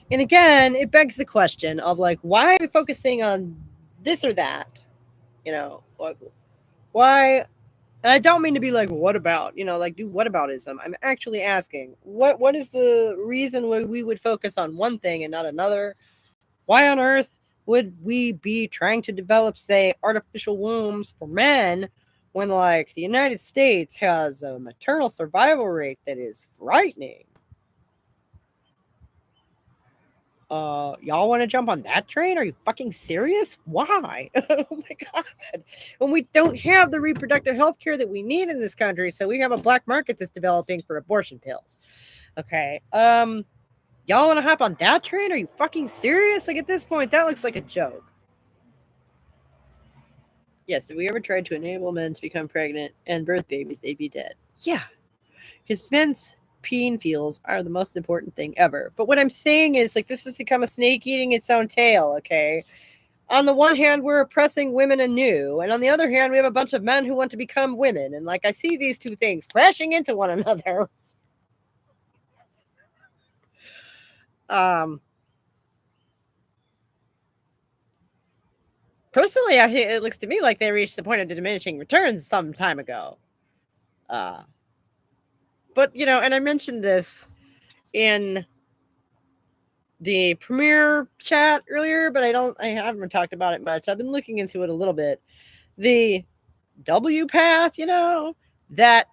And again, it begs the question of like, why are we focusing on this or that? You know, why? And I don't mean to be like, what about? You know, like do whataboutism. I'm actually asking, what is the reason why we would focus on one thing and not another? Why on earth would we be trying to develop, say, artificial wombs for men when, like, the United States has a maternal survival rate that is frightening? Y'all want to jump on that train? Are you fucking serious? Why? Oh my god. When we don't have the reproductive health care that we need in this country, so we have a black market that's developing for abortion pills. Okay. Y'all want to hop on that train? Are you fucking serious? Like at this point, that looks like a joke. Yes, if we ever tried to enable men to become pregnant and birth babies, they'd be dead. Yeah. Because men's peen feels are the most important thing ever. But what I'm saying is, like, this has become a snake eating its own tail, okay? On the one hand, we're oppressing women anew. And on the other hand, we have a bunch of men who want to become women. And, like, I see these two things crashing into one another. Personally, it looks to me like they reached the point of diminishing returns some time ago. But, and I mentioned this in the premiere chat earlier, but I haven't talked about it much. I've been looking into it a little bit. The W Path, that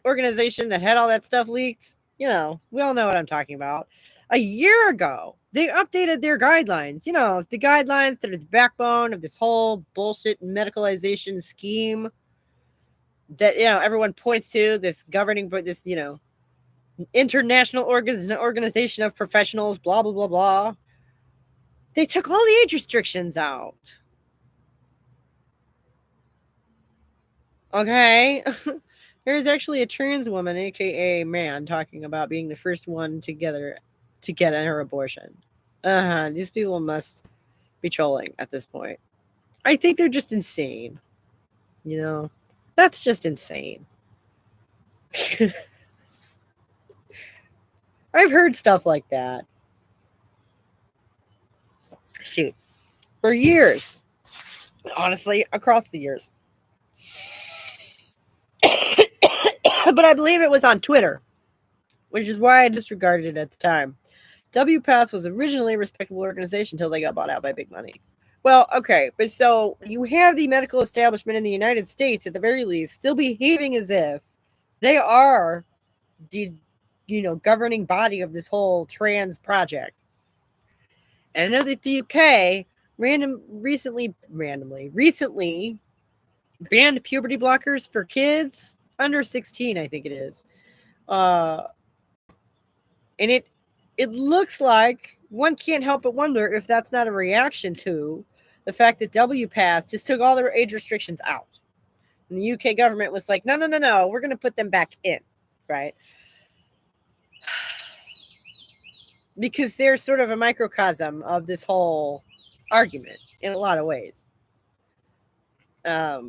organization that had all that stuff leaked, we all know what I'm talking about. A year ago, they updated their guidelines, the guidelines that are the backbone of this whole bullshit medicalization scheme that, everyone points to, this governing, but this, international organization of professionals, blah, blah, blah, blah. They took all the age restrictions out. Okay. There's actually a trans woman, aka man, talking about being the first one together to get her abortion. These people must be trolling at this point. I think they're just insane. That's just insane. I've heard stuff like that. Shoot. For years. Honestly, across the years. But I believe it was on Twitter, which is why I disregarded it at the time. WPATH was originally a respectable organization until they got bought out by big money. Well, okay, but so you have the medical establishment in the United States, at the very least, still behaving as if they are the, governing body of this whole trans project. And I know that the UK recently banned puberty blockers for kids under 16, I think it is. And it looks like one can't help but wonder if that's not a reaction to the fact that WPATH just took all their age restrictions out. And the UK government was like, no, we're going to put them back in, right? Because they're sort of a microcosm of this whole argument in a lot of ways. I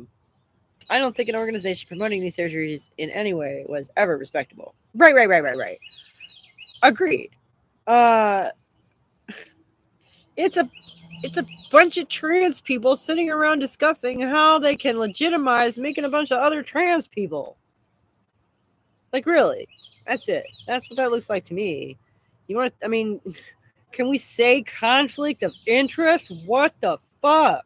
don't think an organization promoting these surgeries in any way was ever respectable. Right. Agreed. It's a bunch of trans people sitting around discussing how they can legitimize making a bunch of other trans people. Like, really? That's it. That's what that looks like to me. Can we say conflict of interest? What the fuck?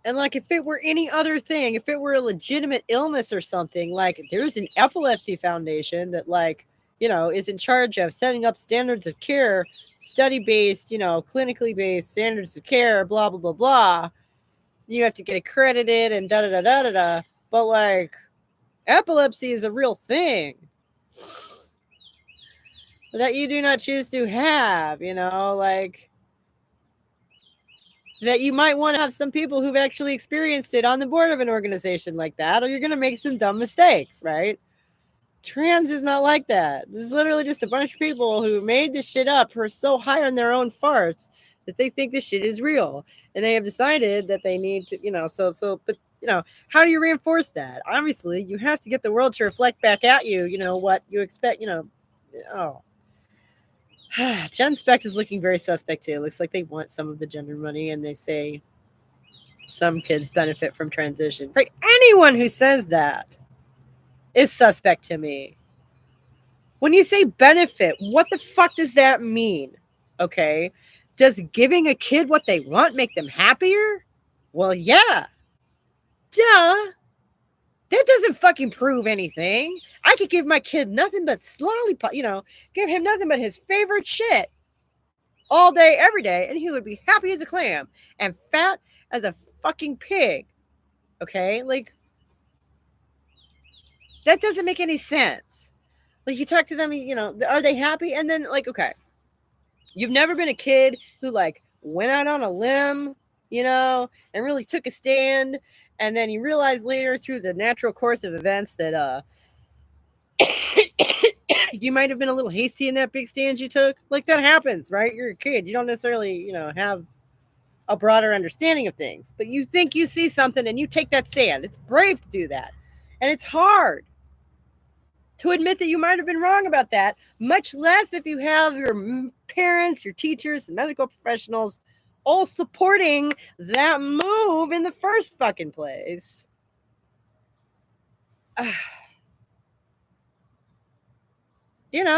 And like, if it were any other thing, if it were a legitimate illness or something, like there's an epilepsy foundation that is in charge of setting up standards of care, study-based, clinically based standards of care, blah, blah, blah, blah. You have to get accredited and da-da-da-da-da-da. But epilepsy is a real thing that you do not choose to have, that you might want to have some people who've actually experienced it on the board of an organization like that, or you're going to make some dumb mistakes, right? Trans is not like that. This is literally just a bunch of people who made this shit up, who are so high on their own farts that they think this shit is real. And they have decided that they need to, but how do you reinforce that? Obviously, you have to get the world to reflect back at you, what you expect, Gen Spect is looking very suspect too. It looks like they want some of the gender money, and they say some kids benefit from transition. Right? Anyone who says that is suspect to me. When you say benefit, what the fuck does that mean? Okay. Does giving a kid what they want make them happier? Well, yeah. Duh. That doesn't fucking prove anything. I could give my kid nothing but lollipop, give him nothing but his favorite shit all day, every day, and he would be happy as a clam and fat as a fucking pig. Okay? That doesn't make any sense. You talk to them, are they happy? And then, okay, you've never been a kid who, went out on a limb, and really took a stand. And then you realize later through the natural course of events that you might have been a little hasty in that big stand you took. That happens, right? You're a kid. You don't necessarily, have a broader understanding of things. But you think you see something and you take that stand. It's brave to do that. And it's hard to admit that you might have been wrong about that, much less if you have your parents, your teachers, and medical professionals all supporting that move in the first fucking place.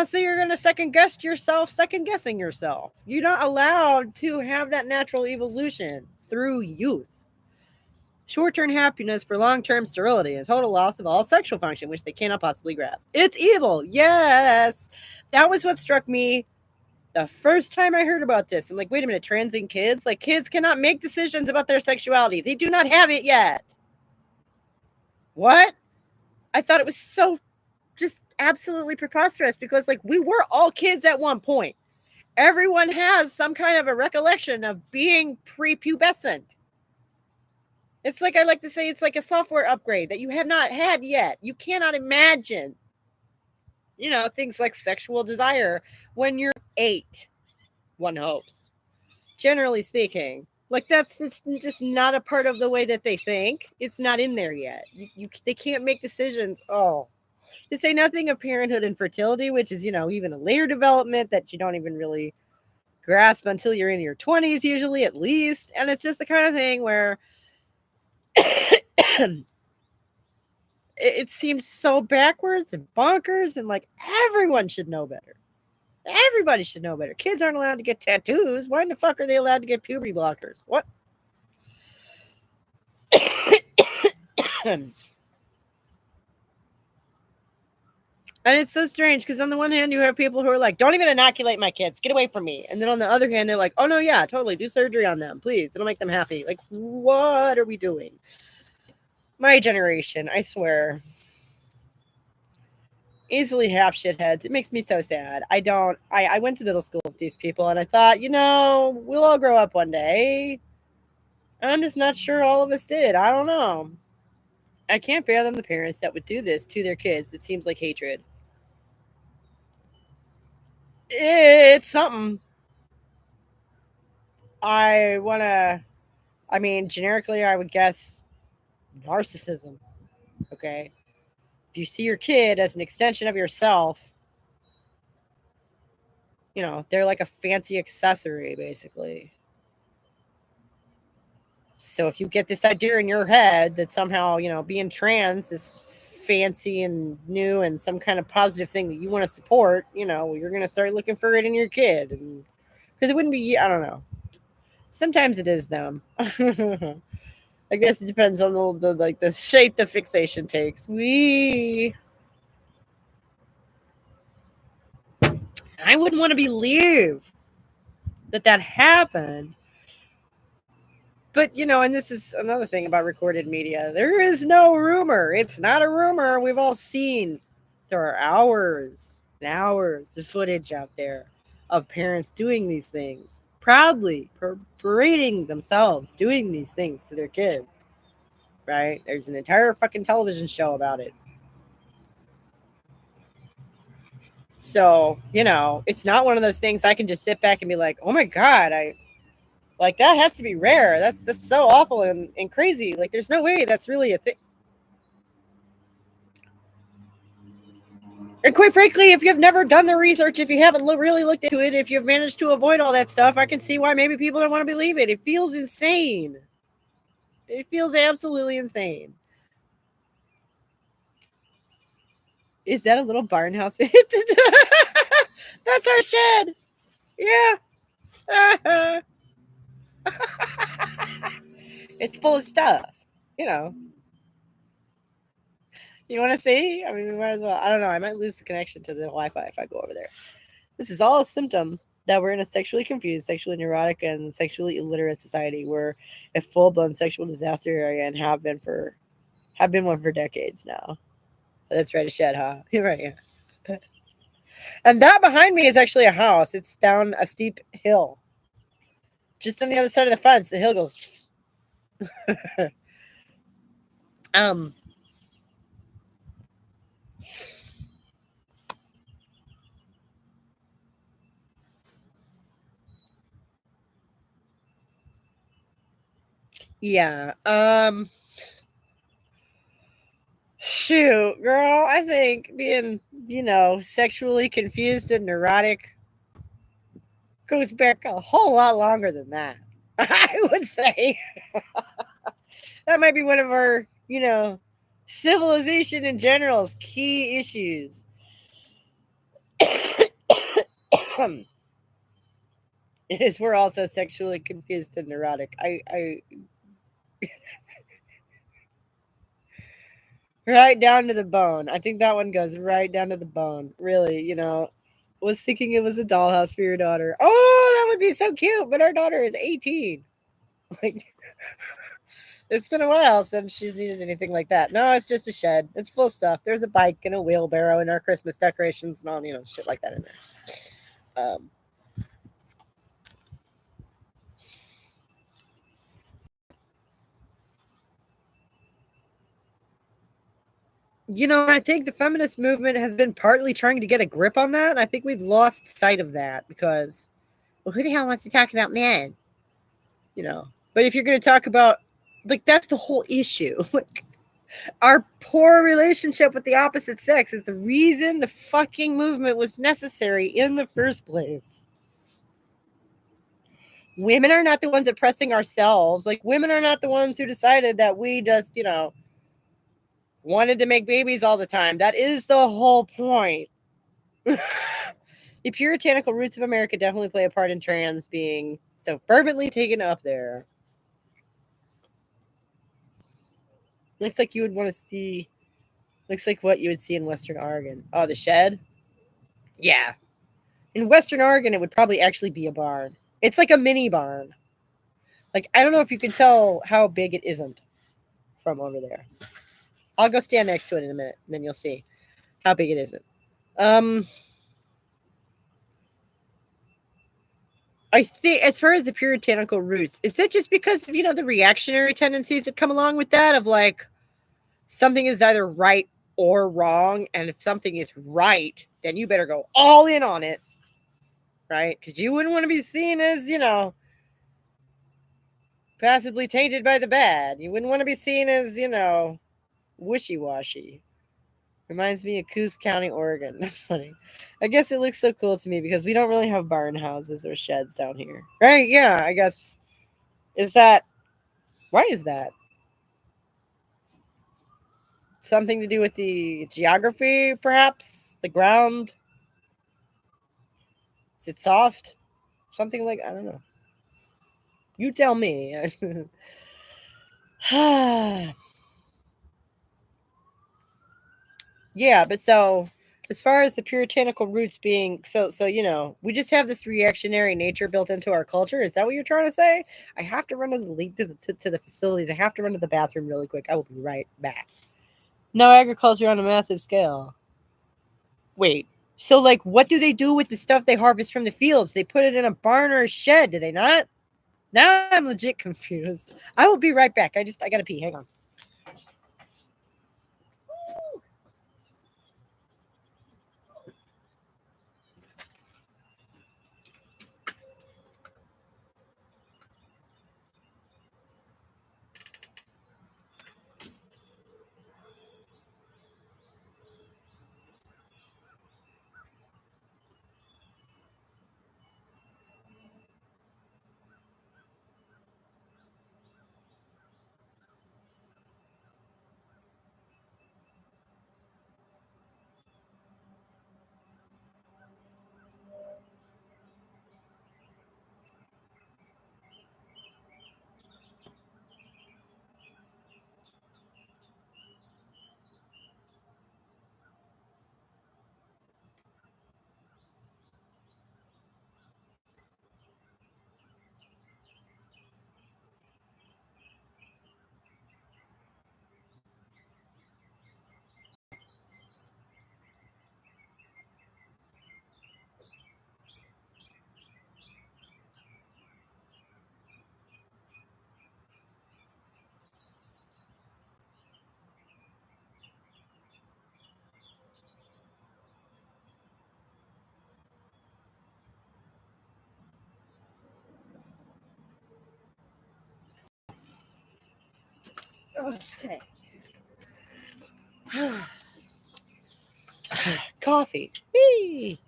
So you're going to second guessing yourself. You're not allowed to have that natural evolution through youth. Short-term happiness for long-term sterility and total loss of all sexual function, which they cannot possibly grasp. It's evil. Yes. That was what struck me the first time I heard about this. I'm like, wait a minute, transing kids? Like, kids cannot make decisions about their sexuality. They do not have it yet. What? I thought it was so just absolutely preposterous because, like, we were all kids at one point. Everyone has some kind of a recollection of being prepubescent. It's like I like to say it's like a software upgrade that you have not had yet. You cannot imagine, things like sexual desire when you're 8, one hopes. Generally speaking, like that's just not a part of the way that they think. It's not in there yet. They can't make decisions. Oh, to say nothing of parenthood and fertility, which is, even a later development that you don't even really grasp until you're in your 20s, usually at least. And it's just the kind of thing where it seems so backwards and bonkers, and like everyone should know better. Everybody should know better. Kids aren't allowed to get tattoos. Why in the fuck are they allowed to get puberty blockers? What? And it's so strange because on the one hand, you have people who are like, don't even inoculate my kids. Get away from me. And then on the other hand, they're like, oh, no, yeah, totally. Do surgery on them. Please. It'll make them happy. Like, what are we doing? My generation, I swear. Easily half shitheads. It makes me so sad. I went to middle school with these people and I thought, we'll all grow up one day. I'm just not sure all of us did. I don't know. I can't fathom the parents that would do this to their kids. It seems like hatred. It's something. Generically, I would guess narcissism. Okay. If you see your kid as an extension of yourself, they're like a fancy accessory, basically. So if you get this idea in your head that somehow, being trans is fancy and new and some kind of positive thing that you want to support, you're going to start looking for it in your kid. And because it wouldn't be, I don't know. Sometimes it is them. I guess it depends on the shape the fixation takes. I wouldn't want to believe that happened. But, and this is another thing about recorded media. There is no rumor. It's not a rumor. We've all seen. There are hours and hours of footage out there of parents doing these things. Proudly parading themselves, doing these things to their kids. Right? There's an entire fucking television show about it. So, it's not one of those things I can just sit back and be like, oh my God, like, that has to be rare. That's so awful and crazy. Like, there's no way that's really a thing. And quite frankly, if you've never done the research, if you haven't really looked into it, if you've managed to avoid all that stuff, I can see why maybe people don't want to believe it. It feels insane. It feels absolutely insane. Is that a little barn house? That's our shed. Yeah. It's full of stuff, You want to see? I mean, we might as well. I don't know. I might lose the connection to the Wi-Fi if I go over there. This is all a symptom that we're in a sexually confused, sexually neurotic, and sexually illiterate society. We're a full-blown sexual disaster area and have been one for decades now. That's right, a shed, huh? You're right, yeah. And that behind me is actually a house. It's down a steep hill. Just on the other side of the fence, the hill goes. Yeah. Shoot, girl, I think being, sexually confused and neurotic goes back a whole lot longer than that. I would say that might be one of our, civilization in general's key issues. Is we're also sexually confused and neurotic. I right down to the bone. I think that one goes right down to the bone. Really, was thinking it was a dollhouse for your daughter. Oh, that would be so cute. But our daughter is 18. Like, it's been a while since she's needed anything like that. No, it's just a shed. It's full of stuff. There's a bike and a wheelbarrow and our Christmas decorations and all, shit like that in there. I think the feminist movement has been partly trying to get a grip on that. And I think we've lost sight of that because, well, who the hell wants to talk about men? But if you're going to talk about, like, that's the whole issue. Like, our poor relationship with the opposite sex is the reason the fucking movement was necessary in the first place. Women are not the ones oppressing ourselves. Like, women are not the ones who decided that we just, wanted to make babies all the time. That is the whole point. The puritanical roots of America definitely play a part in trans being so fervently taken up there. Looks like you would want to see. Looks like what you would see in Western Oregon. Oh, the shed? Yeah. In Western Oregon, it would probably actually be a barn. It's like a mini barn. Like, I don't know if you can tell how big it isn't from over there. I'll go stand next to it in a minute, and then you'll see how big it isn't. I think as far as the puritanical roots, is that just because of, the reactionary tendencies that come along with that of like something is either right or wrong, and if something is right, then you better go all in on it, right? Because you wouldn't want to be seen as, passively tainted by the bad. You wouldn't want to be seen as, wishy-washy. Reminds me of Coos County, Oregon. That's funny. I guess it looks so cool to me because we don't really have barn houses or sheds down here. Right? Yeah, I guess. Why is that? Something to do with the geography, perhaps? The ground? Is it soft? Something like, I don't know. You tell me. Yeah, but so as far as the puritanical roots being so we just have this reactionary nature built into our culture. Is that what you're trying to say? I have to run to the facility. I have to run to the bathroom really quick. I will be right back. No agriculture on a massive scale. Wait, so like what do they do with the stuff they harvest from the fields? They put it in a barn or a shed, do they not? Now I'm legit confused. I will be right back. I gotta pee. Hang on. Okay. Coffee. Whee!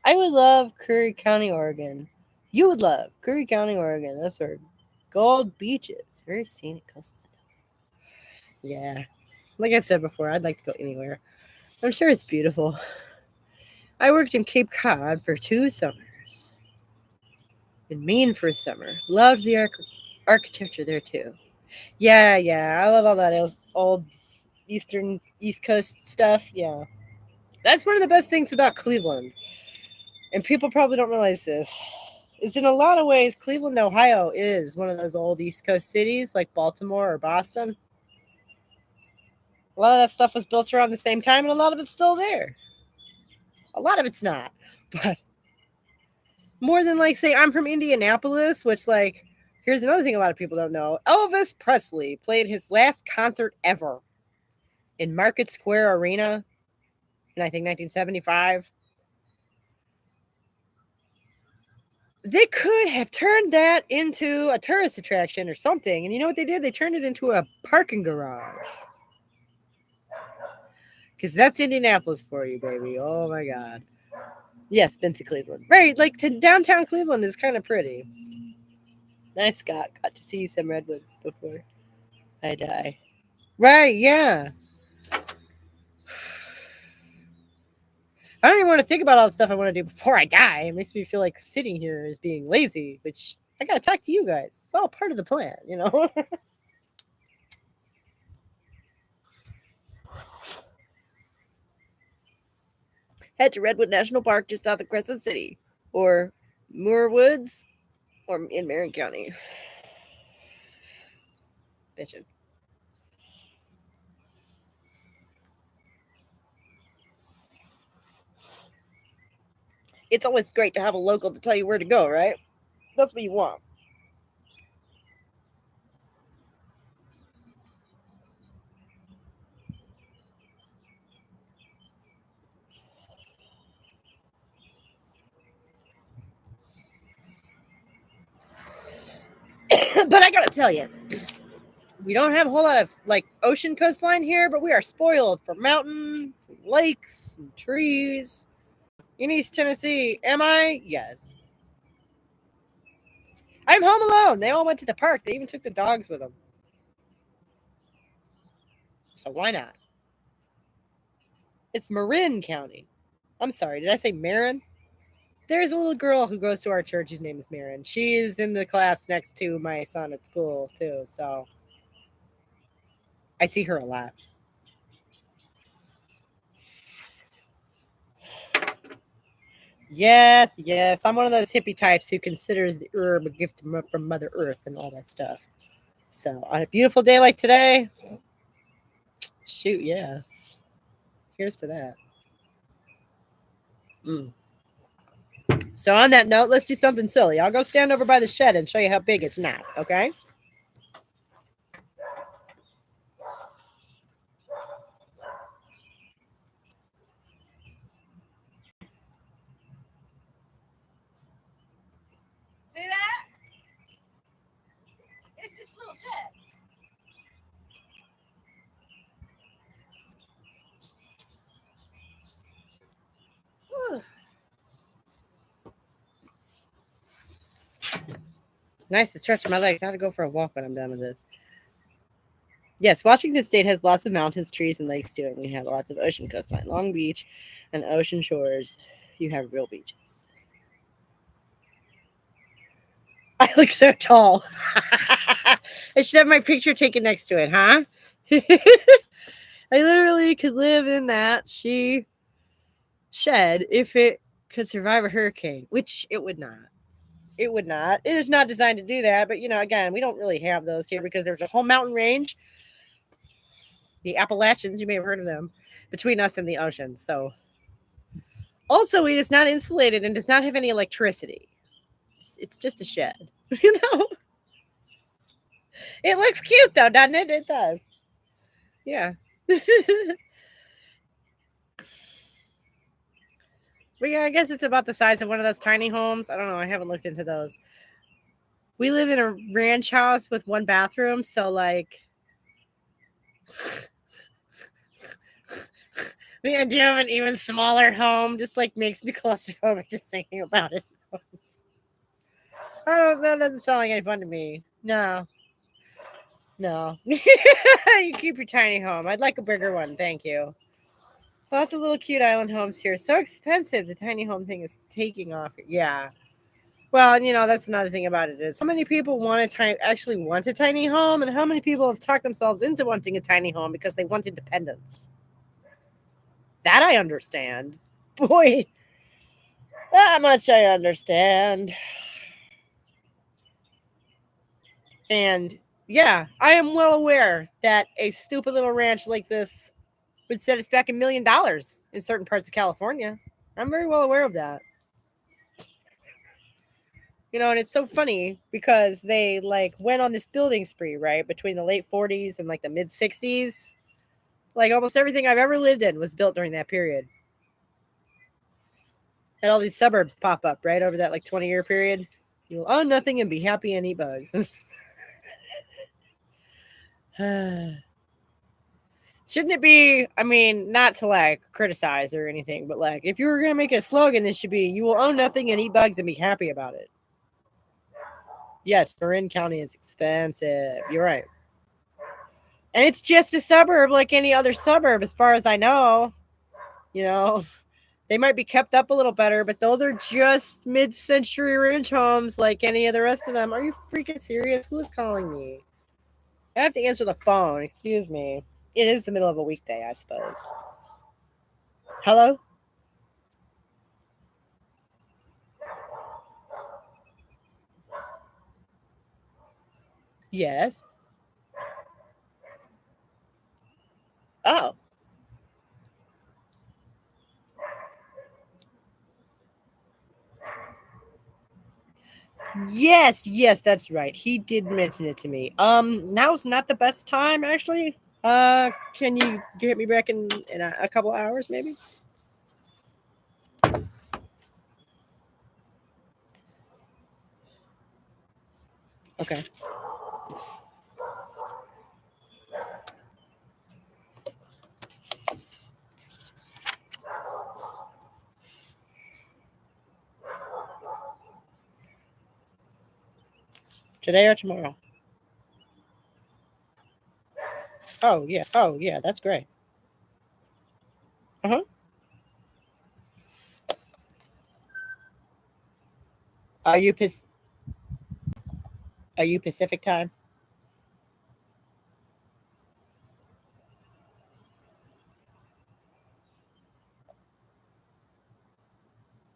I would love Curry County, Oregon. You would love Curry County, Oregon. That's where gold beaches, very scenic coastline. Yeah, like I've said before, I'd like to go anywhere. I'm sure it's beautiful. I worked in Cape Cod for 2 summers. In Maine for a summer. Loved the architecture there too. Yeah. I love all that old East Coast stuff. Yeah. That's one of the best things about Cleveland. And people probably don't realize this. Is in a lot of ways, Cleveland, Ohio is one of those old East Coast cities like Baltimore or Boston. A lot of that stuff was built around the same time, and a lot of it's still there. A lot of it's not. But more than like, say, I'm from Indianapolis, which, like, here's another thing a lot of people don't know. Elvis Presley played his last concert ever in Market Square Arena in, I think, 1975. They could have turned that into a tourist attraction or something. And you know what they did? They turned it into a parking garage. Because that's Indianapolis for you, baby. Oh, my God. Yes, been to Cleveland. Right, like downtown Cleveland is kind of pretty. Nice, Scott. Got to see some redwood before I die. Right, yeah. I don't even want to think about all the stuff I want to do before I die. It makes me feel like sitting here is being lazy, which I got to talk to you guys. It's all part of the plan, you know? Head to Redwood National Park just south of Crescent City, or Moore Woods, or in Marion County. Bitchin'. It's always great to have a local to tell you where to go, right? That's what you want. But I gotta tell you, we don't have a whole lot of like ocean coastline here, but we are spoiled for mountains and lakes and trees. In East Tennessee, am I? Yes. I'm home alone. They all went to the park. They even took the dogs with them. So why not? It's Marin County. I'm sorry, did I say Marin? There's a little girl who goes to our church whose name is Marin. She's in the class next to my son at school, too. So I see her a lot. Yes. I'm one of those hippie types who considers the herb a gift from Mother Earth and all that stuff. So on a beautiful day like today, shoot, yeah. Here's to that. So on that note, let's do something silly. I'll go stand over by the shed and show you how big it's not, okay? See that? It's just a little shed. Whew. Nice to stretch my legs. I have to go for a walk when I'm done with this. Yes, Washington State has lots of mountains, trees, and lakes too, and we have lots of ocean coastline. Long Beach and ocean shores, you have real beaches. I look so tall. I should have my picture taken next to it, huh? I literally could live in that shed if it could survive a hurricane, which it would not. It would not. It is not designed to do that, but again, we don't really have those here because there's a whole mountain range, the Appalachians, you may have heard of them, between us and the ocean. So also it is not insulated and does not have any electricity. It's just a shed. It looks cute though, doesn't it? It does. Yeah. But yeah, I guess it's about the size of one of those tiny homes. I don't know. I haven't looked into those. We live in a ranch house with 1 bathroom, so like The idea of an even smaller home just like makes me claustrophobic just thinking about it. That doesn't sound like any fun to me. No. You keep your tiny home. I'd like a bigger one, thank you. Lots of little cute island homes here. So expensive. The tiny home thing is taking off. Yeah. Well, that's another thing about it is how many people actually want a tiny home, and how many people have talked themselves into wanting a tiny home because they want independence. That I understand. Boy, that much I understand. And yeah, I am well aware that a stupid little ranch like this would set us back $1 million in certain parts of California. I'm very well aware of that. And it's so funny because they like went on this building spree, right? Between the late 40s and like the mid 60s. Like almost everything I've ever lived in was built during that period. And all these suburbs pop up right over that like 20-year period. You will own nothing and be happy and eat bugs. Shouldn't it be, not to like criticize or anything, but like if you were going to make a slogan, it should be, you will own nothing and eat bugs and be happy about it. Yes, Marin County is expensive. You're right. And it's just a suburb like any other suburb, as far as I know. They might be kept up a little better, but those are just mid-century ranch homes like any of the rest of them. Are you freaking serious? Who is calling me? I have to answer the phone. Excuse me. It is the middle of a weekday, I suppose. Hello? Yes. Oh. Yes, that's right. He did mention it to me. Now's not the best time, actually. Can you get me back in a couple hours, maybe? Okay. Today or tomorrow? Oh, yeah, that's great. Uh-huh. Are you Pacific time?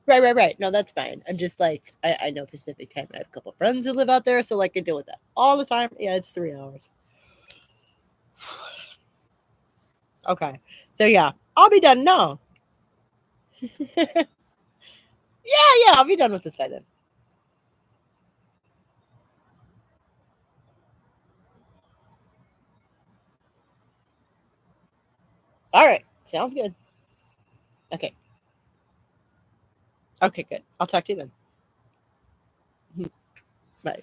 Right. No, that's fine. I'm just like, I know Pacific time. I have a couple friends who live out there, so like I deal with that all the time. Yeah, it's 3 hours. Okay. So yeah, I'll be done now. Yeah, I'll be done with this by then. All right. Sounds good. Okay. Okay, good. I'll talk to you then. Bye.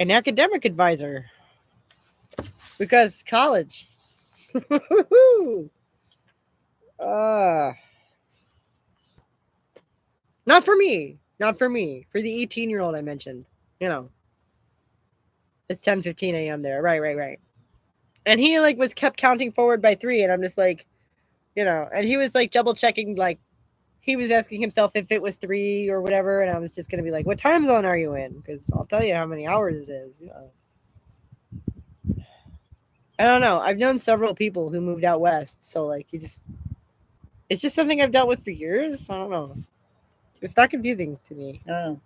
An academic advisor. Because college. Not for me. Not for me. For the 18-year-old I mentioned. It's 10:15 a.m. there. Right. And he like was kept counting forward by 3, and I'm just like, and he was like double checking, like he was asking himself if it was 3 or whatever, and I was just gonna be like, what time zone are you in? Because I'll tell you how many hours it is. I don't know. I've known several people who moved out west, so like it's just something I've dealt with for years. I don't know. It's not confusing to me. I don't know.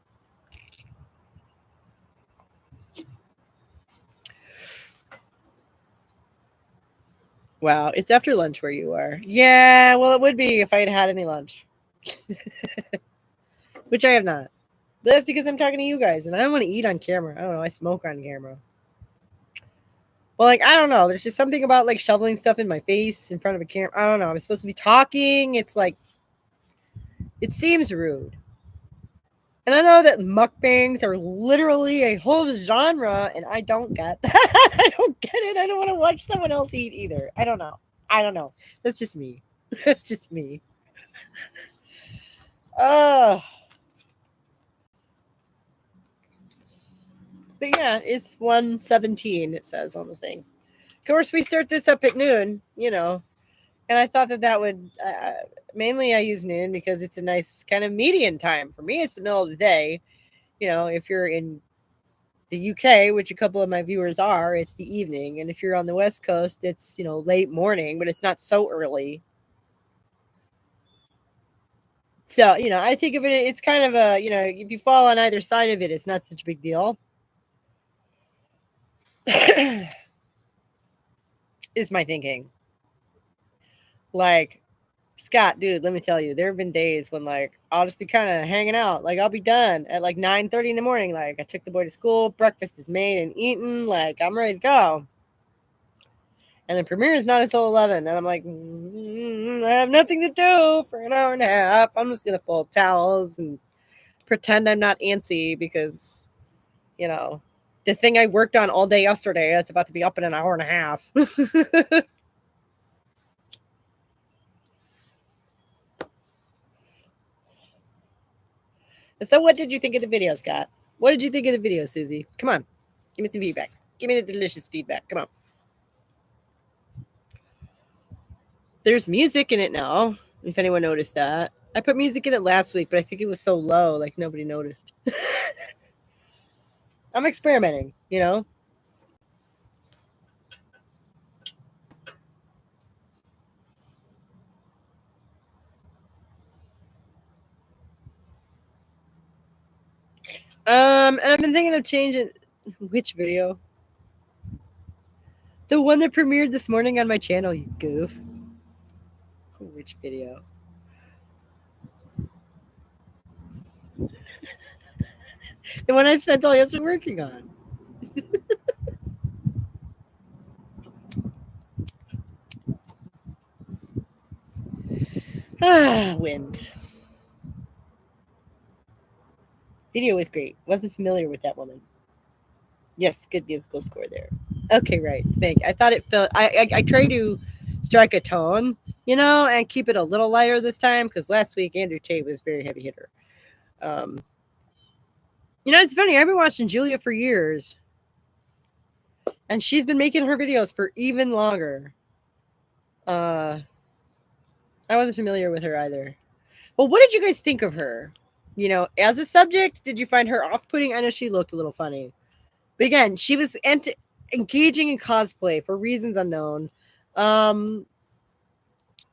Wow, it's after lunch where you are. Yeah, well, it would be if I had had any lunch. Which I have not. But that's because I'm talking to you guys, and I don't want to eat on camera. I don't know. I smoke on camera. Well, like, I don't know. There's just something about, like, shoveling stuff in my face in front of a camera. I don't know. I'm supposed to be talking. It's like, it seems rude. And I know that mukbangs are literally a whole genre, and I don't get that. I don't get it. I don't want to watch someone else eat either. I don't know. I don't know. That's just me. That's just me. Uh, but yeah, it's 1:17. It says on the thing. Of course, we start this up at noon. And I thought that would mainly I use noon because it's a nice kind of median time. For me, it's the middle of the day. If you're in the UK, which a couple of my viewers are, it's the evening. And if you're on the West Coast, it's, late morning, but it's not so early. So, I think of it, it's kind of a, if you fall on either side of it, it's not such a big deal. Is my thinking. Like, Scott, dude, let me tell you, there have been days when, like, I'll just be kind of hanging out. Like, I'll be done at, like, 9:30 in the morning. Like, I took the boy to school. Breakfast is made and eaten. Like, I'm ready to go. And the premiere is not until 11. And I'm like, I have nothing to do for an hour and a half. I'm just going to fold towels and pretend I'm not antsy because, the thing I worked on all day yesterday is about to be up in an hour and a half. So what did you think of the video, Scott? What did you think of the video, Susie? Come on. Give me some feedback. Give me the delicious feedback. Come on. There's music in it now, if anyone noticed that. I put music in it last week, but I think it was so low, like nobody noticed. I'm experimenting, And I've been thinking of changing which video? The one that premiered this morning on my channel, you goof. Which video? The one I spent all yesterday working on. Wind. Video was great. Wasn't familiar with that woman. Yes, good musical score there. Okay, right. I thought it felt. I tried to strike a tone, and keep it a little lighter this time because last week Andrew Tate was very heavy hitter. It's funny. I've been watching Julia for years, and she's been making her videos for even longer. I wasn't familiar with her either. Well, what did you guys think of her? As a subject, did you find her off-putting? I know she looked a little funny. But again, she was engaging in cosplay for reasons unknown. And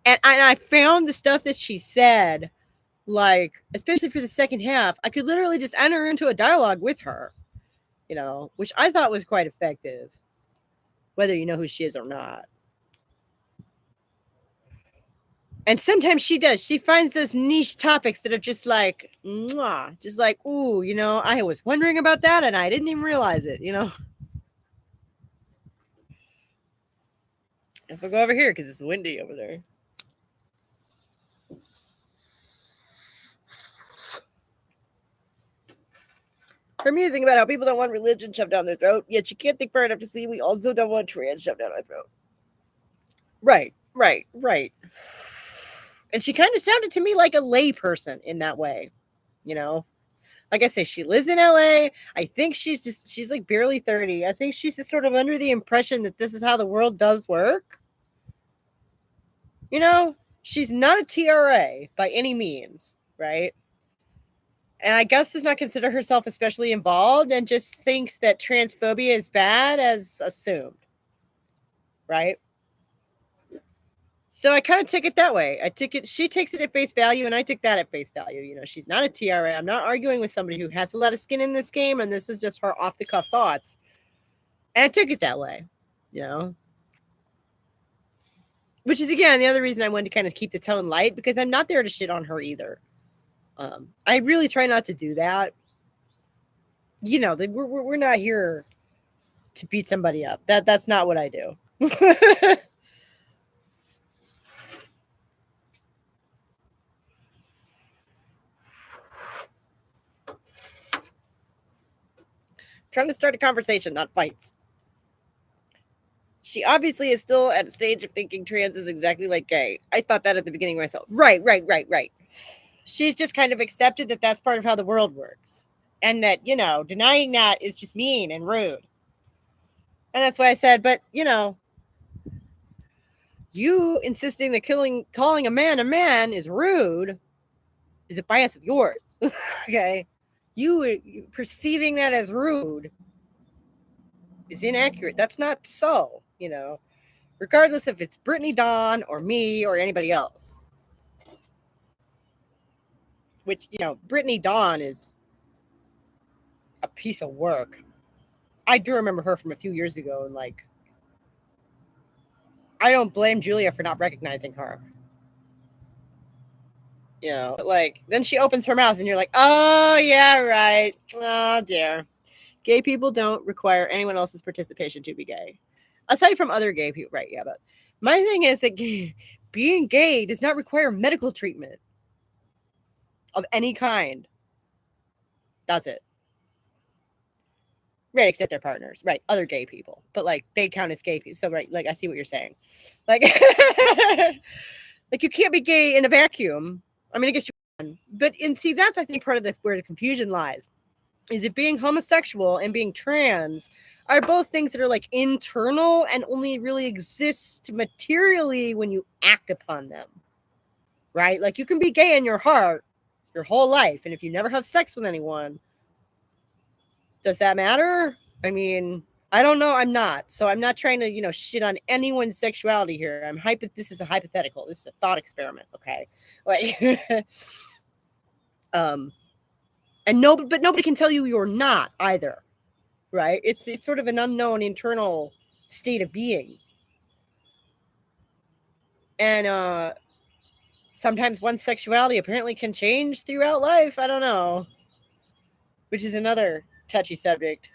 I found the stuff that she said, like, especially for the second half, I could literally just enter into a dialogue with her, which I thought was quite effective, whether you know who she is or not. And sometimes she does. She finds those niche topics that are just like, mwah, just like, ooh, I was wondering about that and I didn't even realize it, Guess we'll go over here because it's windy over there. Her musing about how people don't want religion shoved down their throat, yet you can't think far enough to see we also don't want trans shoved down our throat. Right. And she kind of sounded to me like a lay person in that way, Like I say, she lives in LA. I think she's like barely 30. I think she's just sort of under the impression that this is how the world does work. She's not a TRA by any means, right? And I guess does not consider herself especially involved and just thinks that transphobia is bad as assumed, right? So I kind of took it that way. She takes it at face value, and I took that at face value. She's not a TRA. I'm not arguing with somebody who has a lot of skin in this game, and this is just her off-the-cuff thoughts. And I took it that way, Which is, again, the other reason I wanted to kind of keep the tone light, because I'm not there to shit on her either. I really try not to do that. We're not here to beat somebody up. That's not what I do. trying to start a conversation, not fights. She obviously is still at a stage of thinking trans is exactly like gay. I thought that at the beginning myself. Right. She's just kind of accepted that that's part of how the world works. And that, denying that is just mean and rude. And that's why I said, but, you insisting that calling a man is rude is a bias of yours. Okay? You perceiving that as rude is inaccurate. That's not so, regardless if it's Brittany Dawn or me or anybody else. Which, Brittany Dawn is a piece of work. I do remember her from a few years ago, and I don't blame Julia for not recognizing her. But then she opens her mouth and you're like, oh, yeah, right. Oh, dear. Gay people don't require anyone else's participation to be gay. Aside from other gay people, right? Yeah, but my thing is that being gay does not require medical treatment of any kind. Does it? Right, except their partners. Right, other gay people. But, they count as gay people. So, right, I see what you're saying. You can't be gay in a vacuum. I mean, I guess you can. But, see, that's, I think, part of where the confusion lies. Is that being homosexual and being trans are both things that are, internal and only really exist materially when you act upon them. Right? You can be gay in your heart your whole life. And if you never have sex with anyone, does that matter? I mean, I don't know. I'm not. So I'm not trying to, shit on anyone's sexuality here. This is a hypothetical. This is a thought experiment. Okay. And nobody can tell you you're not either. Right. It's sort of an unknown internal state of being. And, sometimes one's sexuality apparently can change throughout life. I don't know. Which is another touchy subject.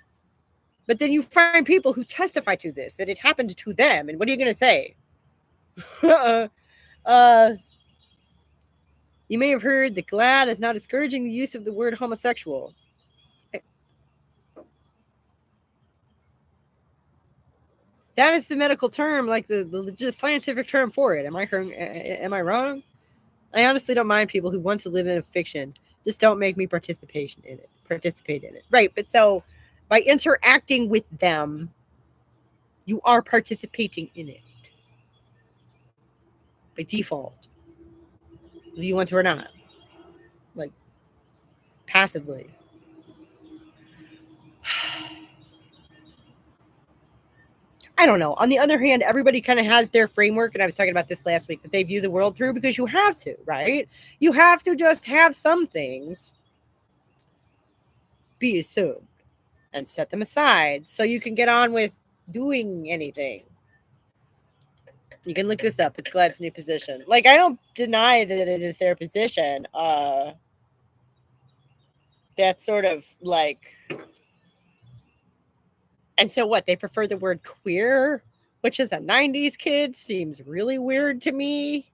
But then you find people who testify to this, that it happened to them. And what are you going to say? You may have heard that GLAAD is now discouraging the use of the word homosexual. That is the medical term, the legit scientific term for it. Am I wrong? I honestly don't mind people who want to live in a fiction. Just don't make me participate in it. Right, but so by interacting with them, you are participating in it. By default. Whether you want to or not. Passively. I don't know. On the other hand, everybody kind of has their framework, and I was talking about this last week, that they view the world through, because you have to, right? You have to just have some things be assumed and set them aside so you can get on with doing anything. You can look this up. It's GLAAD's new position. I don't deny that it is their position. That's sort of and so what? They prefer the word queer, which as a 90s kid seems really weird to me.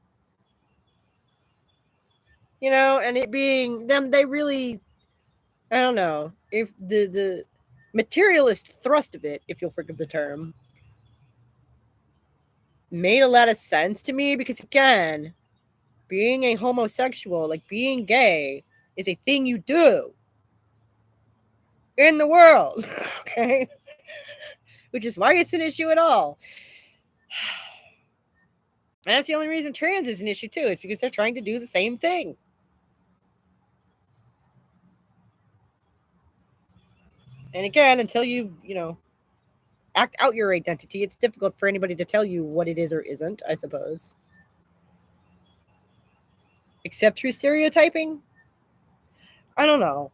And it being them, they really, I don't know, if the materialist thrust of it, if you'll forgive the term, made a lot of sense to me, because again, being a homosexual, being gay, is a thing you do in the world. Okay? Which is why it's an issue at all. And that's the only reason trans is an issue too, is because they're trying to do the same thing. And again, until you act out your identity, it's difficult for anybody to tell you what it is or isn't, I suppose. Except through stereotyping? I don't know.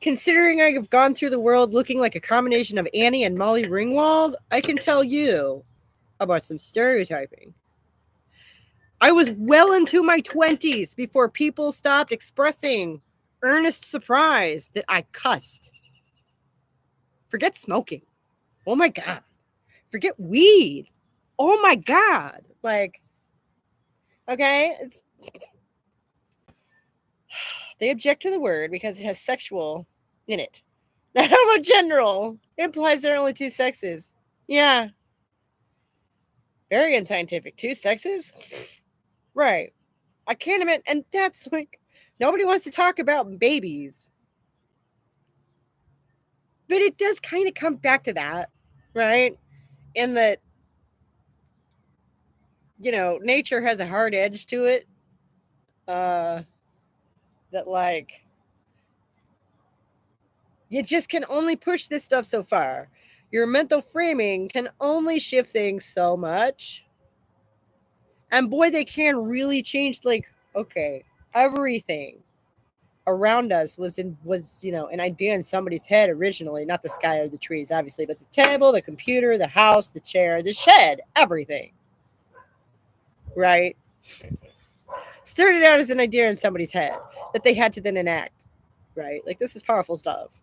Considering I have gone through the world looking like a combination of Annie and Molly Ringwald, I can tell you about some stereotyping. I was well into my 20s before people stopped expressing earnest surprise that I cussed. Forget smoking. Oh my God. Forget weed. Oh my God. Okay. They object to the word because it has sexual in it. How about general? It implies there are only two sexes. Yeah. Very unscientific. Two sexes? Right. I can't imagine. And that's like, nobody wants to talk about babies. But it does kind of come back to that, right? In that, nature has a hard edge to it. That, like, you just can only push this stuff so far. Your mental framing can only shift things so much. And boy, they can really change, like, okay, everything around us was an idea in somebody's head originally, not the sky or the trees, obviously, but the table, the computer, the house, the chair, the shed, everything. Right? Started out as an idea in somebody's head that they had to then enact. Right? Like, this is powerful stuff.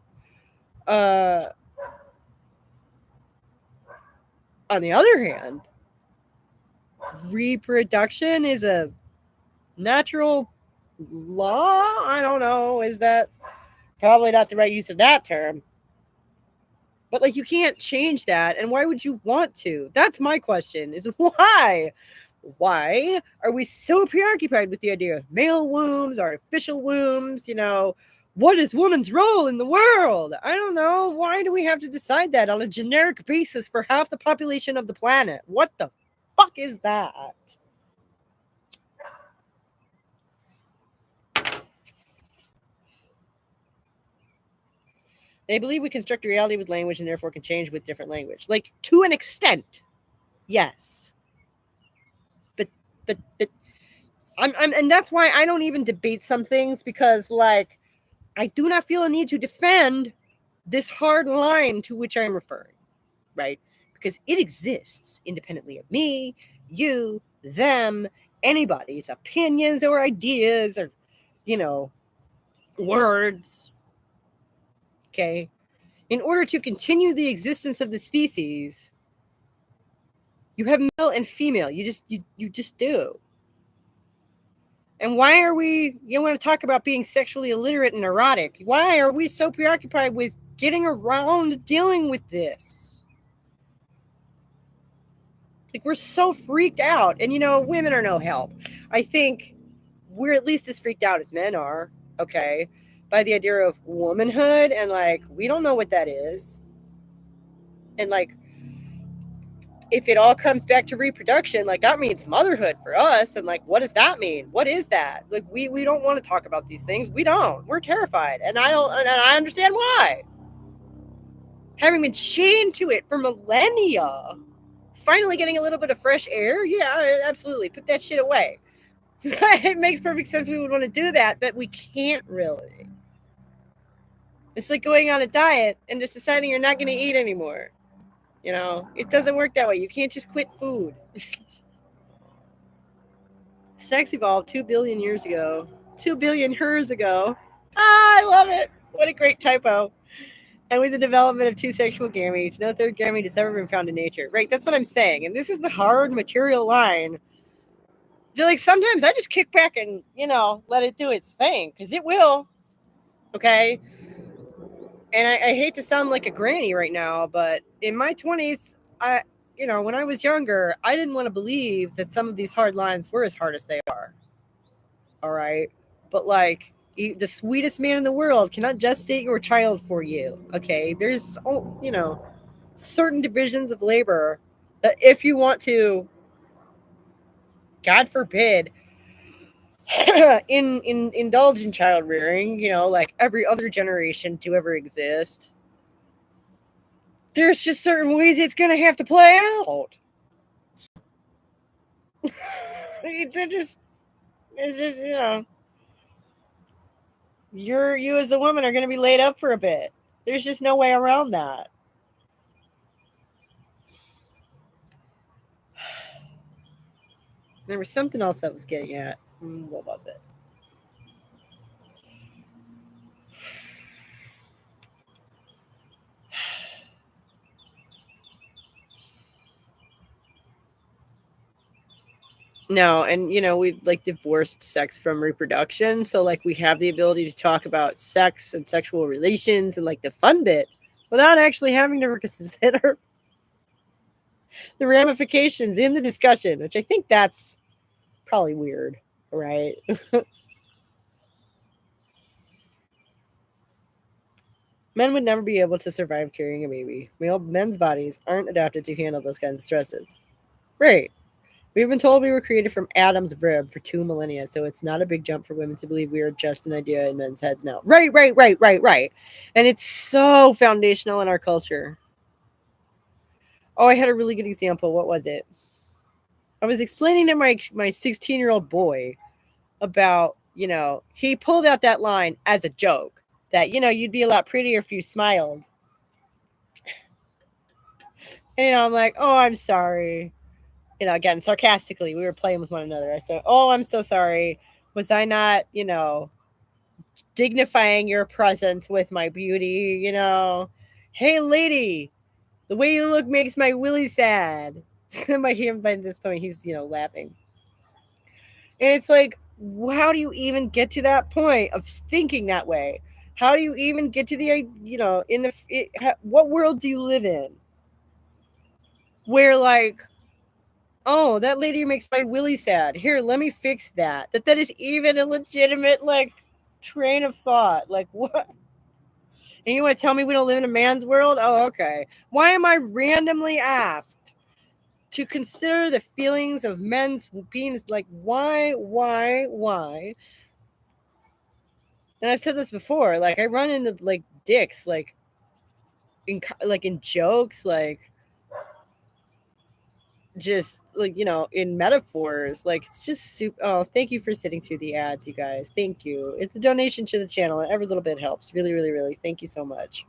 On the other hand, reproduction is a natural law. I don't know. Is that probably not the right use of that term? But, like, you can't change that. And why would you want to? That's my question, is why? Why are we so preoccupied with the idea of male wombs, artificial wombs? What is woman's role in the world? I don't know. Why do we have to decide that on a generic basis for half the population of the planet? What the fuck is that? They believe we construct a reality with language and therefore can change with different language. Like, to an extent, yes. But and that's why I don't even debate some things, because, like, I do not feel a need to defend this hard line to which I'm referring, right? Because it exists independently of me, you, them, anybody's opinions or ideas or, words. Okay. In order to continue the existence of the species, you have male and female. You just do. And why are we, you want to talk about being sexually illiterate and erotic? Why are we so preoccupied with getting around dealing with this? Like, we're so freaked out. And, women are no help. I think we're at least as freaked out as men are, okay, by the idea of womanhood. And, like, we don't know what that is. And, like, if it all comes back to reproduction, like, that means motherhood for us. And, like, what does that mean? What is that? Like, we don't want to talk about these things. We don't. We're terrified. And I understand why. Having been chained to it for millennia, finally getting a little bit of fresh air, yeah, absolutely. Put that shit away. It makes perfect sense we would want to do that, but we can't really. It's like going on a diet and just deciding you're not going to eat anymore. It doesn't work that way. You can't just quit food. Sex evolved 2 billion years ago. 2 billion hers ago. Ah, I love it. What a great typo. And with the development of two sexual gametes, no third gamete has ever been found in nature. Right, that's what I'm saying. And this is the hard material line. Like, sometimes I just kick back and, let it do its thing, because it will. Okay? And I hate to sound like a granny right now, but in my 20s, when I was younger, I didn't want to believe that some of these hard lines were as hard as they are. All right? But, like, the sweetest man in the world cannot gestate your child for you. Okay? There's, certain divisions of labor that if you want to, God forbid, indulge in child rearing, like every other generation to ever exist, there's just certain ways it's gonna have to play out. It's just, you as a woman are gonna be laid up for a bit. There's just no way around that. There was something else I was getting at. What was it? No, and we've like divorced sex from reproduction. So like we have the ability to talk about sex and sexual relations and like the fun bit without actually having to consider the ramifications in the discussion, which I think that's probably weird, right? Men would never be able to survive carrying a baby. Men's bodies aren't adapted to handle those kinds of stresses. Right. We've been told we were created from Adam's rib for 2 millennia, so it's not a big jump for women to believe we are just an idea in men's heads now. Right, right, right, right, right. And it's so foundational in our culture. Oh, I had a really good example. What was it? I was explaining to my 16-year-old boy about, he pulled out that line as a joke that, you'd be a lot prettier if you smiled. And I'm like, oh, I'm sorry. Again, sarcastically, we were playing with one another. I said, oh, I'm so sorry. Was I not, dignifying your presence with my beauty? Hey, lady, the way you look makes my Willie sad. By this point, he's, laughing. And it's like, how do you even get to that point of thinking that way? How do you even get to the, what world do you live in? Where, like, oh, that lady makes my Willie sad. Here, let me fix that. That is even a legitimate, like, train of thought. Like, what? And you want to tell me we don't live in a man's world? Oh, okay. Why am I randomly asked to consider the feelings of men's beings? Like, why? And I've said this before. Like, I run into, like, dicks, like, in jokes, like, just like in metaphors, like it's just super. Oh, thank you for sitting through the ads, you guys. Thank you. It's a donation to the channel, and every little bit helps. Really, really, really. Thank you so much.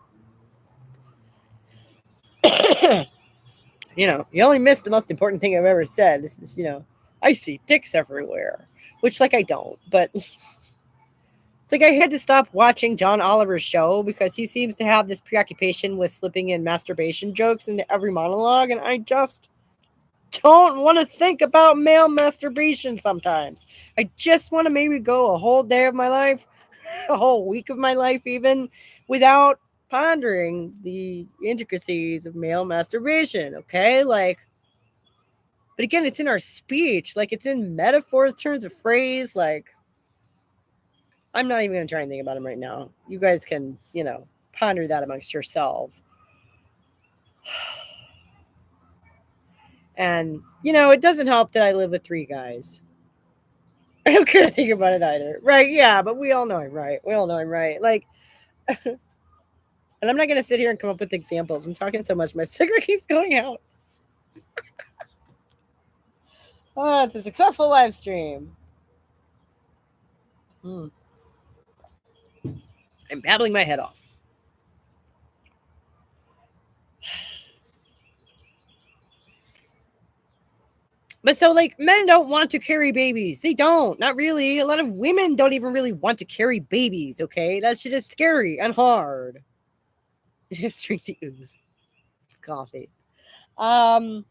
You only missed the most important thing I've ever said. This is, I see dicks everywhere, which like I don't, but it's like I had to stop watching John Oliver's show because he seems to have this preoccupation with slipping in masturbation jokes into every monologue, and I just don't want to think about male masturbation sometimes. I just want to maybe go a whole day of my life, a whole week of my life, even without pondering the intricacies of male masturbation. Okay. Like, but again, it's in our speech, like it's in metaphors, terms of phrase. Like, I'm not even going to try and think about them right now. You guys can, ponder that amongst yourselves. And, it doesn't help that I live with 3 guys. I don't care to think about it either. Right, yeah, but we all know I'm right. We all know I'm right. Like, and I'm not going to sit here and come up with examples. I'm talking so much. My cigarette keeps going out. Oh, it's a successful live stream. I'm babbling my head off. But so, like, men don't want to carry babies. They don't. Not really. A lot of women don't even really want to carry babies, okay? That shit is scary and hard. Just drink the ooze. It's coffee. But,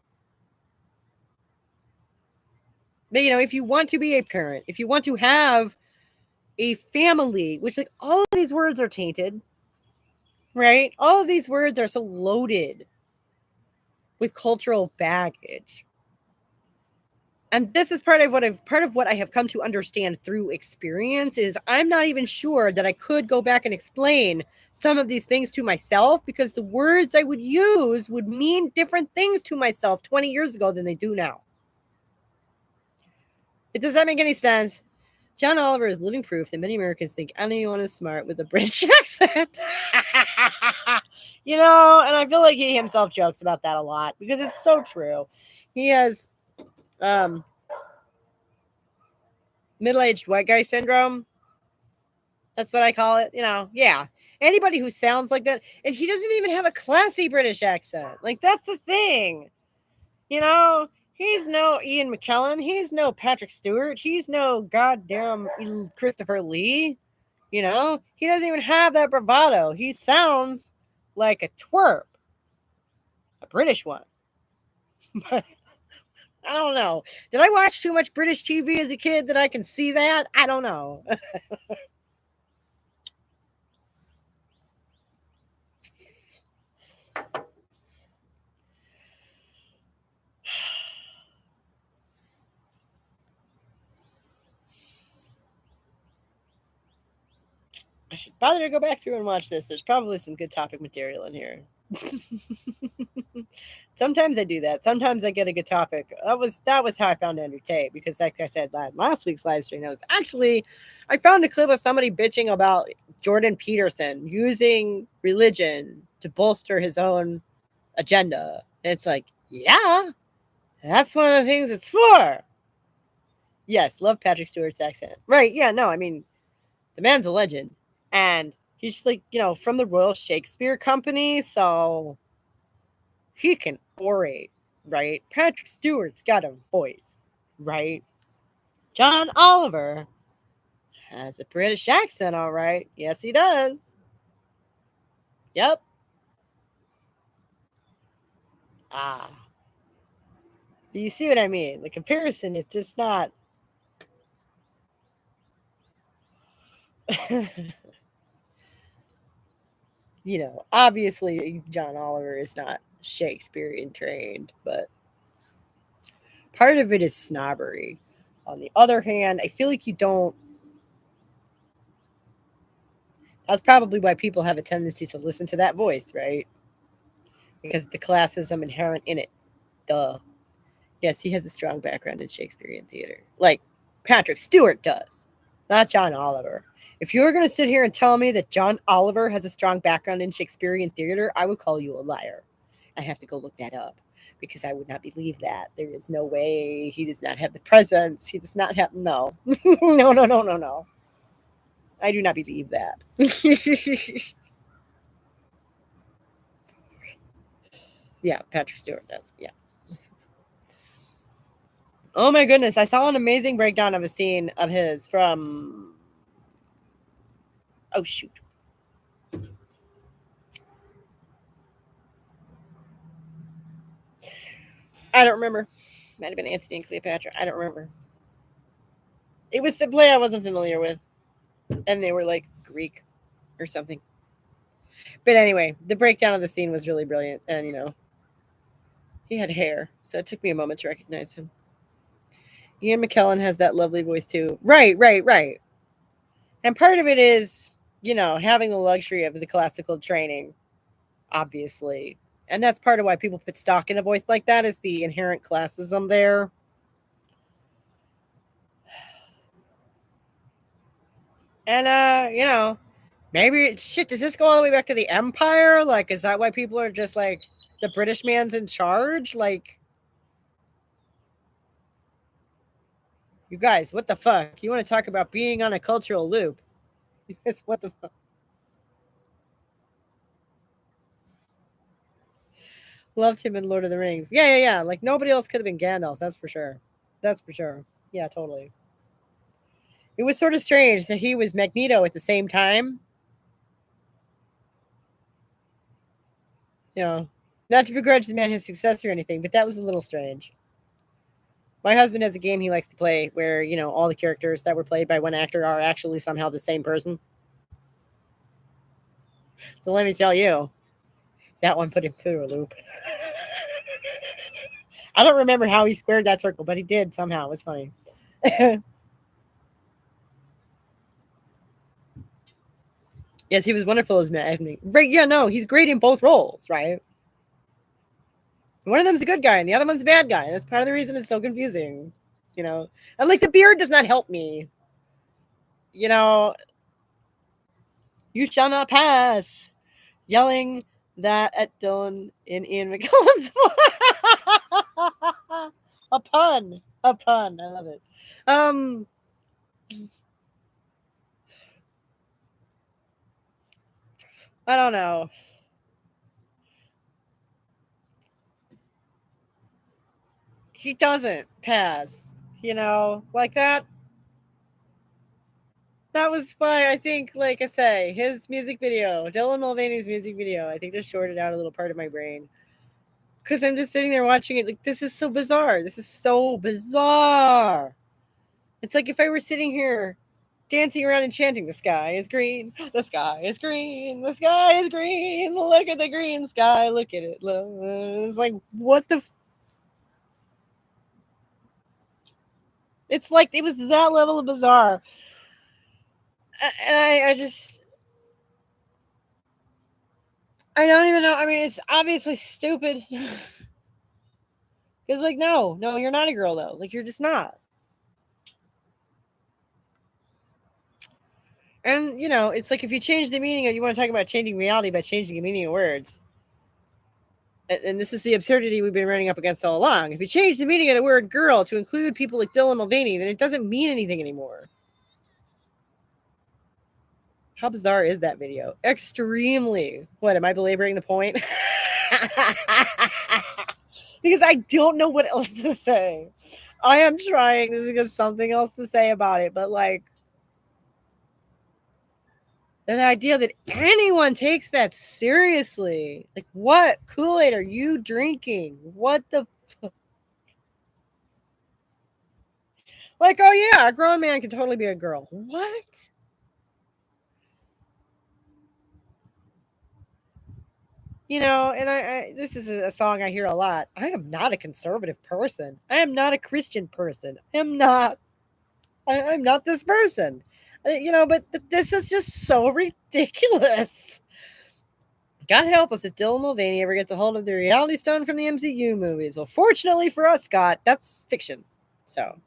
if you want to be a parent, if you want to have a family, which, like, all of these words are tainted, right? All of these words are so loaded with cultural baggage. And this is part of what I have come to understand through experience is I'm not even sure that I could go back and explain some of these things to myself because the words I would use would mean different things to myself 20 years ago than they do now. Does that make any sense? John Oliver is living proof that many Americans think anyone is smart with a British accent. And I feel like he himself jokes about that a lot because it's so true. He has middle-aged white guy syndrome. That's what I call it. Yeah. Anybody who sounds like that, and he doesn't even have a classy British accent. Like, that's the thing. He's no Ian McKellen. He's no Patrick Stewart. He's no goddamn Christopher Lee. He doesn't even have that bravado. He sounds like a twerp. A British one. But I don't know. Did I watch too much British TV as a kid that I can see that? I don't know. I should bother to go back through and watch this. There's probably some good topic material in here. Sometimes I do that. Sometimes I get a good topic. That was how I found Andrew Tate, because like I said last week's live stream, that was actually I found a clip of somebody bitching about Jordan Peterson using religion to bolster his own agenda. And it's like, yeah, that's one of the things it's for. Yes, love Patrick Stewart's accent. Right, yeah, no, I mean, the man's a legend. And he's just like, from the Royal Shakespeare Company, so he can orate, right? Patrick Stewart's got a voice, right? John Oliver has a British accent, all right. Yes, he does. Yep. Ah. But you see what I mean? The comparison is just not. Obviously, John Oliver is not Shakespearean trained, but part of it is snobbery. On the other hand, I feel like you don't. That's probably why people have a tendency to listen to that voice, right? Because the classism inherent in it. Duh. Yes, he has a strong background in Shakespearean theater, like Patrick Stewart does, not John Oliver. If you were going to sit here and tell me that John Oliver has a strong background in Shakespearean theater, I would call you a liar. I have to go look that up because I would not believe that. There is no way. He does not have the presence. He does not have. No. No, no, no, no, no. I do not believe that. Yeah, Patrick Stewart does. Yeah. Oh my goodness. I saw an amazing breakdown of a scene of his from. Oh, shoot. I don't remember. Might have been Antony and Cleopatra. I don't remember. It was a play I wasn't familiar with. And they were like Greek or something. But anyway, the breakdown of the scene was really brilliant. And, he had hair. So it took me a moment to recognize him. Ian McKellen has that lovely voice too. Right, right, right. And part of it is, having the luxury of the classical training, obviously. And that's part of why people put stock in a voice like that, is the inherent classism there. And maybe shit, does this go all the way back to the Empire? Like, is that why people are just like the British man's in charge? Like, you guys, what the fuck? You want to talk about being on a cultural loop? It's what the fuck? Loved him in Lord of the Rings. Yeah, yeah, yeah. Like, nobody else could have been Gandalf. That's for sure. That's for sure. Yeah, totally. It was sort of strange that he was Magneto at the same time. Not to begrudge the man his success or anything, but that was a little strange. My husband has a game he likes to play where, all the characters that were played by one actor are actually somehow the same person. So let me tell you, that one put him through a loop. I don't remember how he squared that circle, but he did somehow. It was funny. Yes, he was wonderful as Magneto. Right, yeah, no, he's great in both roles, right? One of them's a good guy and the other one's a bad guy. That's part of the reason it's so confusing. And like the beard does not help me. You shall not pass. Yelling that at Dylan in Ian McKellen's a pun. A pun. I love it. I don't know. He doesn't pass, like that. That was why I think, like I say, his music video, Dylan Mulvaney's music video, I think just shorted out a little part of my brain. Because I'm just sitting there watching it. Like, this is so bizarre. This is so bizarre. It's like if I were sitting here dancing around and chanting, the sky is green, the sky is green, the sky is green, look at the green sky, look at it. It's like, what the... It's like it was that level of bizarre. And I just... I don't even know. I mean, it's obviously stupid. Because, like, no, you're not a girl, though. Like, you're just not. And, you know, it's like if you change the meaning, you want to talk about changing reality by changing the meaning of words. And this is the absurdity we've been running up against all along. If you change the meaning of the word girl to include people like Dylan Mulvaney, then it doesn't mean anything anymore. How bizarre is that video? Extremely. What, am I belaboring the point? Because I don't know what else to say. I am trying to think of something else to say about it, but like, the idea that anyone takes that seriously. Like, what Kool-Aid are you drinking? What the fuck? Like, oh yeah, a grown man can totally be a girl. What? You know, and I this is a song I hear a lot. I am not a conservative person. I am not a Christian person. I'm not this person. You know, but this is just so ridiculous. God help us if Dylan Mulvaney ever gets a hold of the reality stone from the MCU movies. Well, fortunately for us, Scott, that's fiction. So,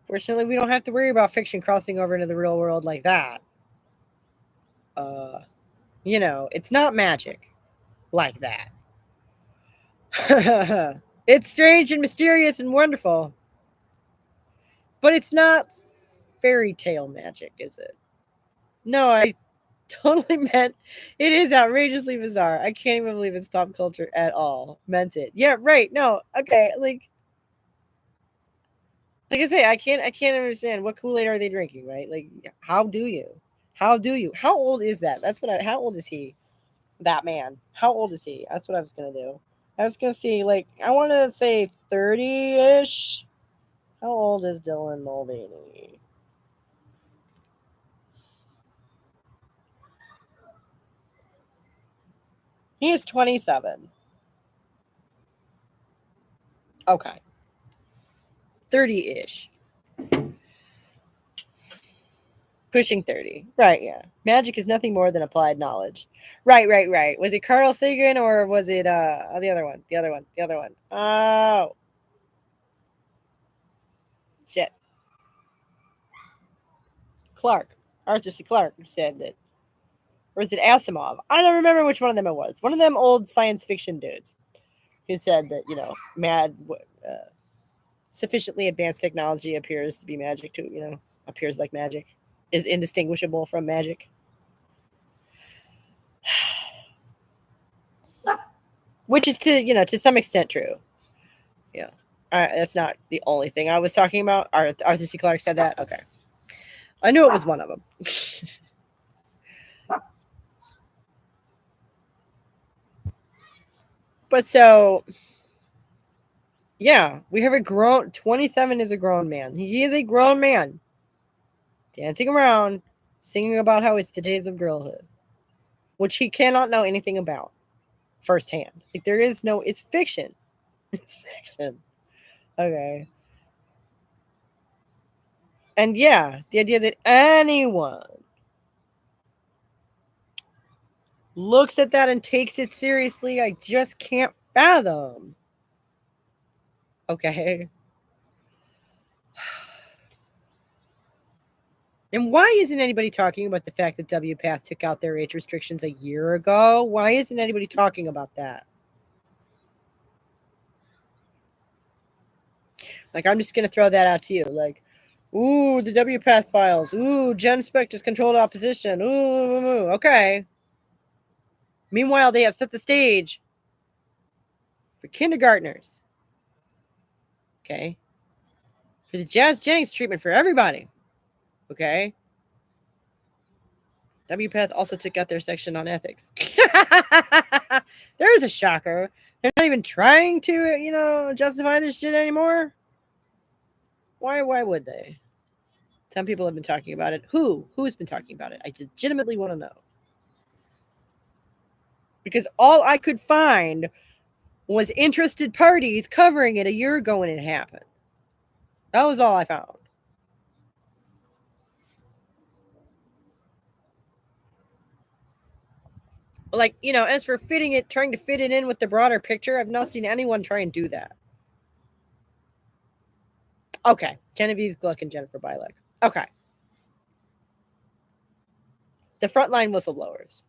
fortunately, we don't have to worry about fiction crossing over into the real world like that. You know, it's not magic like that. It's strange and mysterious and wonderful, but it's not fairy tale magic, is it? No, I totally meant it is outrageously bizarre. I can't even believe it's pop culture at all. Meant it. Yeah, right. No, okay. Like I say, I can't understand what Kool-Aid are they drinking, right? Like, how do you? How old is that? How old is he? That man. How old is he? That's what I was gonna do. I was gonna see, like, I want to say 30-ish. How old is Dylan Mulvaney? He is 27. Okay. 30-ish. Pushing 30. Right, yeah. Magic is nothing more than applied knowledge. Right. Was it Carl Sagan or was it the other one? The other one. Oh. Shit. Clark. Arthur C. Clarke said that. Or was it Asimov? I don't remember which one of them it was. One of them old science fiction dudes who said that, you know, sufficiently advanced technology appears to be magic too, you know, appears like magic, is indistinguishable from magic. Which is to some extent true. Yeah. That's not the only thing I was talking about. Arthur C. Clarke said that. Okay. I knew it was one of them. But so, yeah, we have 27 is a grown man. He is a grown man dancing around, singing about how it's the days of girlhood, which he cannot know anything about firsthand. Like, there is no, it's fiction. It's fiction. Okay. And yeah, the idea that anyone looks at that and takes it seriously, I just can't fathom. Okay. And why isn't anybody talking about the fact that WPATH took out their age restrictions a year ago? Why isn't anybody talking about that? Like, I'm just going to throw that out to you. Like, ooh, the WPATH files. Ooh, Gen Spec just controlled opposition. Ooh, okay. Meanwhile, they have set the stage for kindergartners. Okay. For the Jazz Jennings treatment for everybody. Okay. WPATH also took out their section on ethics. There's a shocker. They're not even trying to, justify this shit anymore. Why would they? Some people have been talking about it. Who's been talking about it? I legitimately want to know. Because all I could find was interested parties covering it a year ago when it happened. That was all I found. Like, as for trying to fit it in with the broader picture, I've not seen anyone try and do that. Okay. Genevieve Gluck and Jennifer Bilek. Okay. The frontline whistleblowers.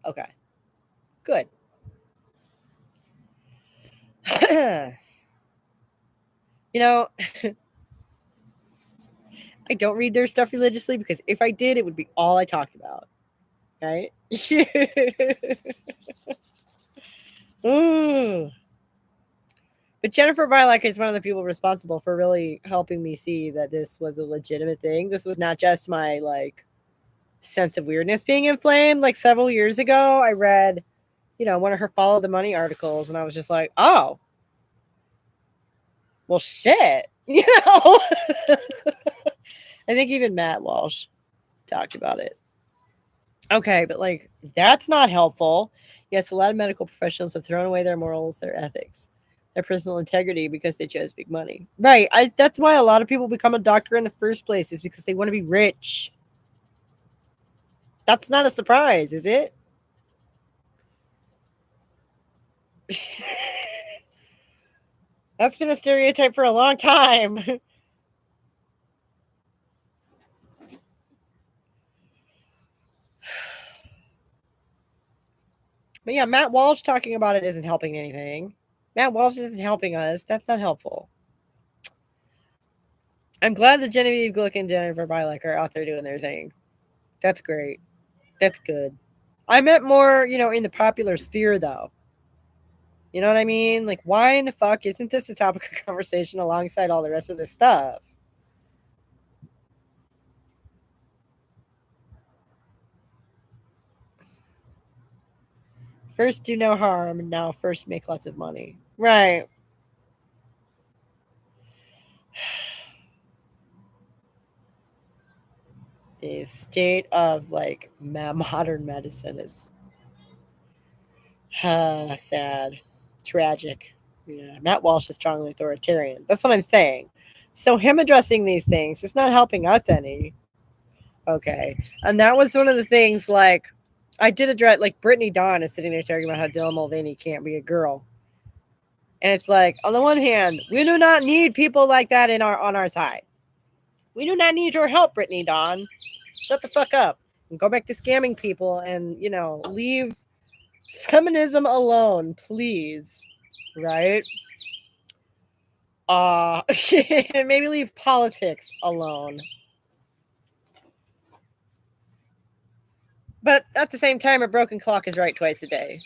Okay. Good. I don't read their stuff religiously because if I did, it would be all I talked about. Right? Ooh. But Jennifer Bilek is one of the people responsible for really helping me see that this was a legitimate thing. This was not just my sense of weirdness being inflamed. Like several years ago, I read, one of her Follow the Money articles, and I was just like, oh, well, shit. I think even Matt Walsh talked about it. Okay, but that's not helpful. Yes, a lot of medical professionals have thrown away their morals, their ethics, their personal integrity because they chose big money. Right. That's why a lot of people become a doctor in the first place, is because they want to be rich. That's not a surprise, is it? That's been a stereotype for a long time. But yeah, Matt Walsh talking about it isn't helping anything. Matt Walsh isn't helping us. That's not helpful. I'm glad that Genevieve Gluck and Jennifer Bilek are out there doing their thing. That's great. That's good. I meant more, in the popular sphere, though. You know what I mean? Like, why in the fuck isn't this a topic of conversation alongside all the rest of this stuff? First do no harm, now first make lots of money. Right. The state of modern medicine is sad, tragic. Yeah, Matt Walsh is strongly authoritarian. That's what I'm saying. So him addressing these things is not helping us any. Okay, and that was one of the things. I did address. Brittany Dawn is sitting there talking about how Dylan Mulvaney can't be a girl, and it's on the one hand, we do not need people like that on our side. We do not need your help, Brittany Dawn. Shut the fuck up and go back to scamming people and, leave feminism alone, please. Right? Maybe leave politics alone. But at the same time, a broken clock is right twice a day.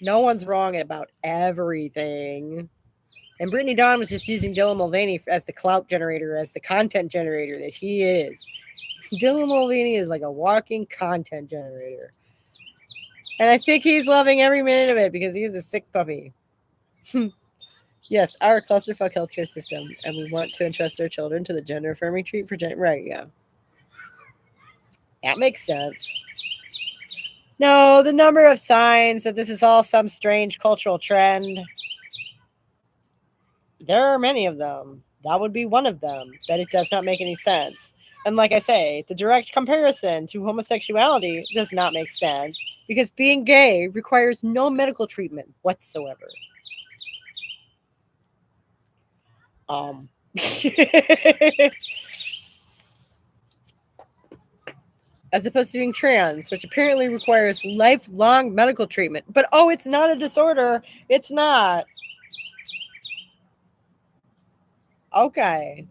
No one's wrong about everything. And Brittany Dawn was just using Dylan Mulvaney as the clout generator, as the content generator that he is. Dylan Mulvaney is like a walking content generator. And I think he's loving every minute of it because he's a sick puppy. Yes, our clusterfuck healthcare system. And we want to entrust our children to the gender affirming treat for gender. Right, yeah. That makes sense. No, the number of signs that this is all some strange cultural trend. There are many of them. That would be one of them. That it does not make any sense. And like I say, the direct comparison to homosexuality does not make sense because being gay requires no medical treatment whatsoever. As opposed to being trans, which apparently requires lifelong medical treatment. But it's not a disorder. It's not. Okay.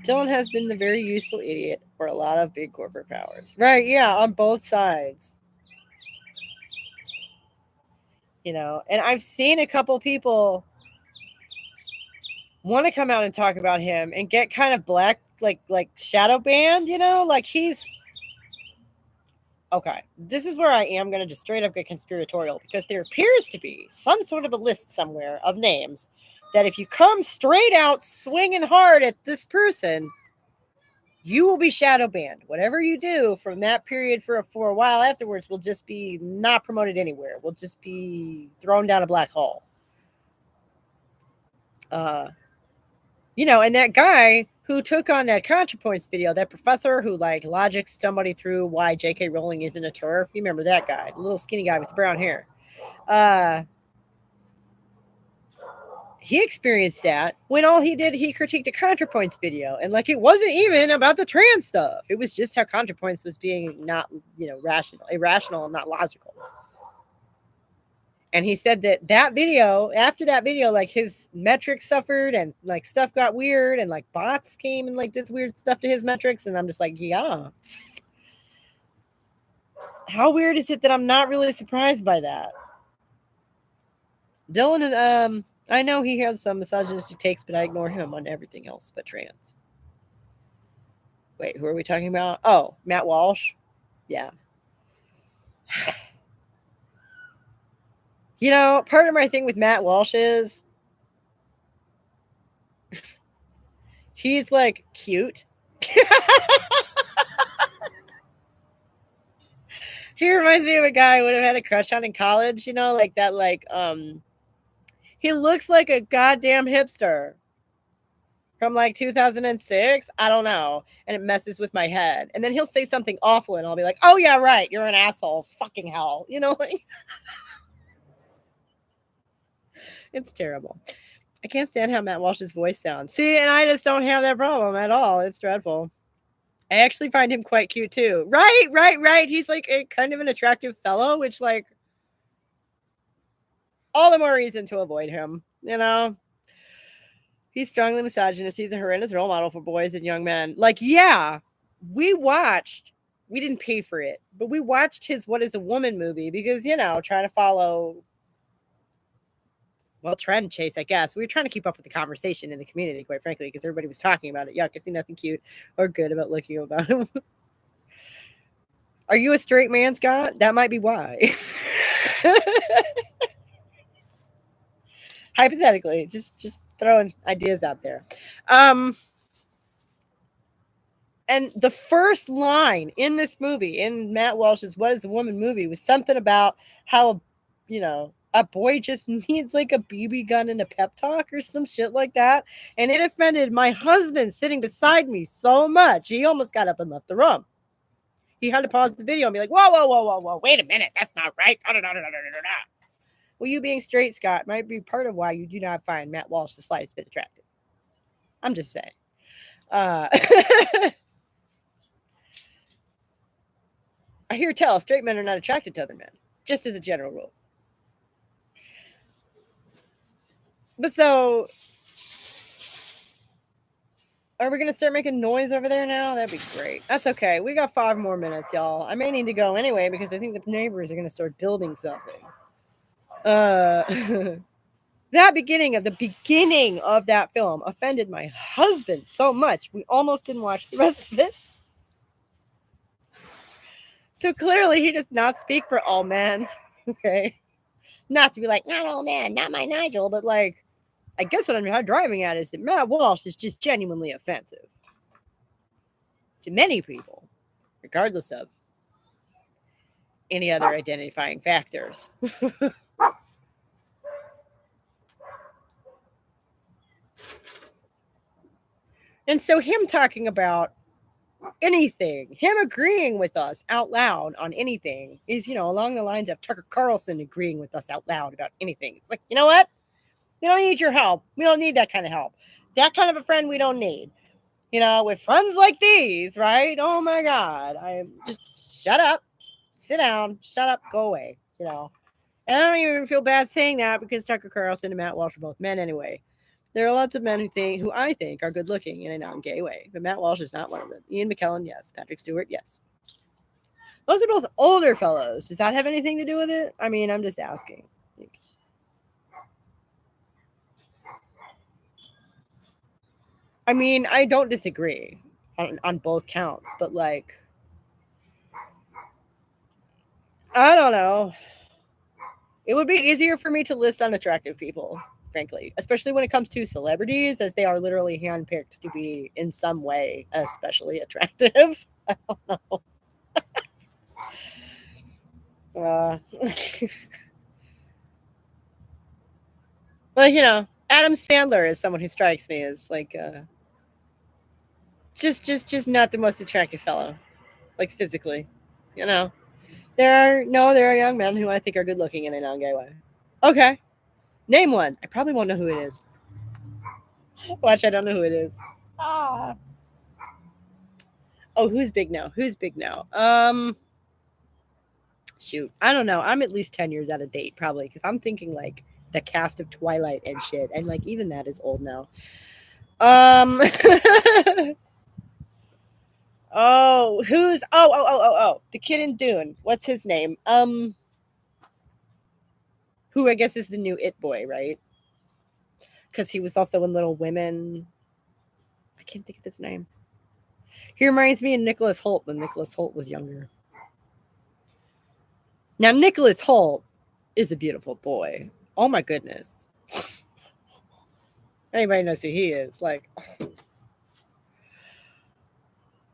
Dylan has been the very useful idiot for a lot of big corporate powers. Right, yeah, on both sides. And I've seen a couple people want to come out and talk about him and get kind of like shadow banned, you know, like he's okay. This is where I am going to just straight up get conspiratorial because there appears to be some sort of a list somewhere of names that if you come straight out swinging hard at this person, you will be shadow banned. Whatever you do from that period for a while afterwards will just be not promoted anywhere. Will just be thrown down a black hole. You know, and that guy who took on that ContraPoints video, that professor who like logics somebody through why J.K. Rowling isn't a TERF. You remember that guy, the little skinny guy with the brown hair. He experienced that when all he did, he critiqued a ContraPoints video. And like, it wasn't even about the trans stuff. It was just how ContraPoints was being not, you know, irrational and not logical. And he said that video, after that video, like his metrics suffered and like stuff got weird and like bots came and like did weird stuff to his metrics. And I'm just like, yeah. How weird is it that I'm not really surprised by that? Dylan, I know he has some misogynistic takes, but I ignore him on everything else but trans. Wait, who are we talking about? Oh, Matt Walsh. Yeah. You know, part of my thing with Matt Walsh is he's like cute. He reminds me of a guy I would have had a crush on in college, you know, like that, like, he looks like a goddamn hipster from like 2006. I don't know. And it messes with my head. And then he'll say something awful and I'll be like, oh yeah, right. You're an asshole. Fucking hell. You know, like, it's terrible. I can't stand how Matt Walsh's voice sounds. See, and I just don't have that problem at all. It's dreadful. I actually find him quite cute too. Right. He's like a kind of an attractive fellow, which like all the more reason to avoid him, you know? He's strongly misogynist. He's a horrendous role model for boys and young men. Like, yeah, we didn't pay for it, but we watched his What is a Woman movie because, you know, trying to follow, well, trend chase, I guess. We were trying to keep up with the conversation in the community, quite frankly, because everybody was talking about it. Yuck, I see nothing cute or good about looking about him. Are you a straight man, Scott? That might be why. Hypothetically, just throwing ideas out there. And the first line in this movie, in Matt Walsh's What is a Woman movie, was something about how, you know, a boy just needs like a BB gun and a pep talk or some shit like that. And it offended my husband sitting beside me so much. He almost got up and left the room. He had to pause the video and be like, whoa, wait a minute. That's not right. Well, you being straight, Scott, might be part of why you do not find Matt Walsh the slightest bit attractive. I'm just saying. I hear tell straight men are not attracted to other men, just as a general rule. But so, are we going to start making noise over there now? That'd be great. That's okay. We got 5 more minutes, y'all. I may need to go anyway because I think the neighbors are going to start building something. The beginning of that film offended my husband so much we almost didn't watch the rest of it. So clearly he does not speak for all men. Okay. Not to be like, not all men, not my Nigel, but like, I guess what I'm driving at is that Matt Walsh is just genuinely offensive to many people, regardless of any other identifying factors. And so him talking about anything, him agreeing with us out loud on anything is, you know, along the lines of Tucker Carlson agreeing with us out loud about anything. It's like, you know what? We don't need your help. We don't need that kind of help. That kind of a friend we don't need. You know, with friends like these, right? Oh my God. I just shut up, sit down, shut up, go away. You know, and I don't even feel bad saying that because Tucker Carlson and Matt Walsh are both men anyway. There are lots of men who I think are good looking in a non-gay way, but Matt Walsh is not one of them. Ian McKellen, yes. Patrick Stewart, yes. Those are both older fellows. Does that have anything to do with it? I mean, I'm just asking. I mean, I don't disagree. on both counts. But like, I don't know. It would be easier for me to list unattractive people, frankly, especially when it comes to celebrities, as they are literally handpicked to be in some way especially attractive. I don't know. Uh, like, Adam Sandler is someone who strikes me as like just not the most attractive fellow, like physically. You know, there are young men who I think are good looking in a non-gay way. Okay, name one. I probably won't know who it is. Watch, I don't know who it is. Ah. Oh, who's big now? Who's big now? Shoot, I don't know. I'm at least 10 years out of date, probably, because I'm thinking like the cast of Twilight and shit, and like even that is old now. Um. Oh, who's the kid in Dune. What's his name? Who I guess is the new It Boy, right? Because he was also in Little Women. I can't think of his name. He reminds me of Nicholas Holt when Nicholas Holt was younger. Now Nicholas Holt is a beautiful boy. Oh my goodness. Anybody knows who he is? Like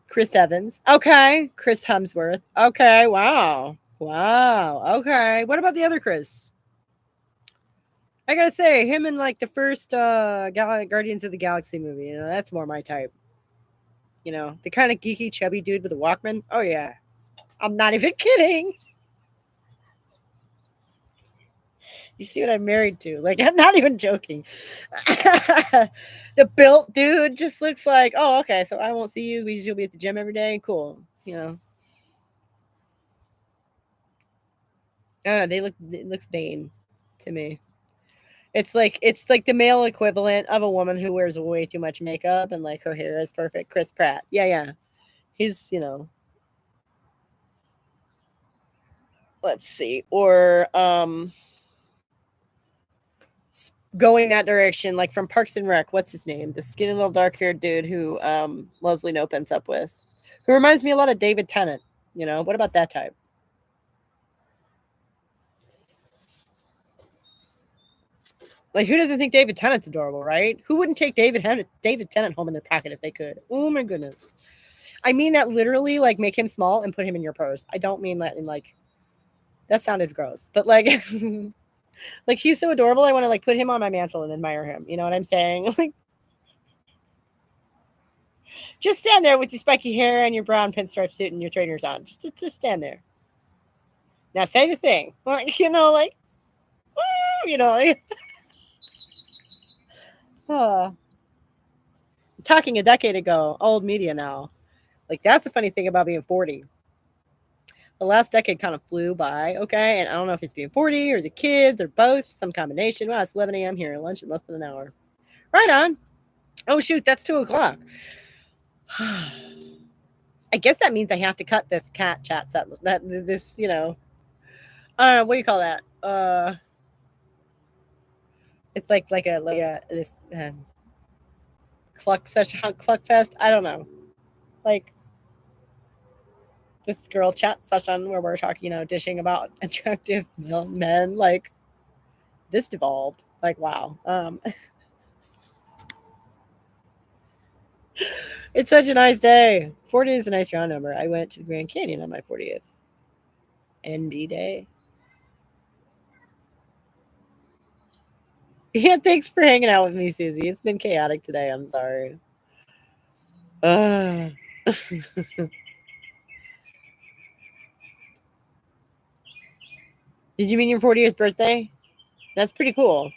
Chris Evans. Okay. Chris Hemsworth. Okay. Wow. Wow. Okay. What about the other Chris? I gotta say, him in like the first Guardians of the Galaxy movie, that's more my type. The kind of geeky, chubby dude with a Walkman. Oh yeah, I'm not even kidding. You see what I'm married to? Like, I'm not even joking. The built dude just looks like, oh, okay, so I won't see you because you'll be at the gym every day. Cool, it looks vain to me. It's like the male equivalent of a woman who wears way too much makeup and like her hair is perfect. Chris Pratt. Yeah, yeah. He's, let's see. Or going that direction, like from Parks and Rec, what's his name? The skinny little dark-haired dude who Leslie Knope ends up with. Who reminds me a lot of David Tennant. What about that type? Like, who doesn't think David Tennant's adorable, right? Who wouldn't take David Tennant home in their pocket if they could? Oh my goodness. I mean that literally, like, make him small and put him in your purse. I don't mean that in like, that sounded gross, but like, like he's so adorable. I want to like put him on my mantle and admire him. You know what I'm saying? Like, just stand there with your spiky hair and your brown pinstripe suit and your trainers on. Just stand there. Now say the thing, like, like, like. Talking a decade ago, old media now. Like, that's the funny thing about being 40. The last decade kind of flew by, okay? And I don't know if it's being 40 or the kids or both, some combination. Wow, it's 11 a.m. here. Lunch in less than an hour. Right on. Oh, shoot, that's 2 o'clock. I guess that means I have to cut this cat chat set. This, what do you call that? It's like a this cluck fest. I don't know. Like this girl chat session where we're talking, dishing about attractive men. Like this devolved. Like wow. It's such a nice day. 40 is a nice round number. I went to the Grand Canyon on my 40th. NB day. Yeah, thanks for hanging out with me, Susie. It's been chaotic today. I'm sorry. Did you mean your 40th birthday? That's pretty cool.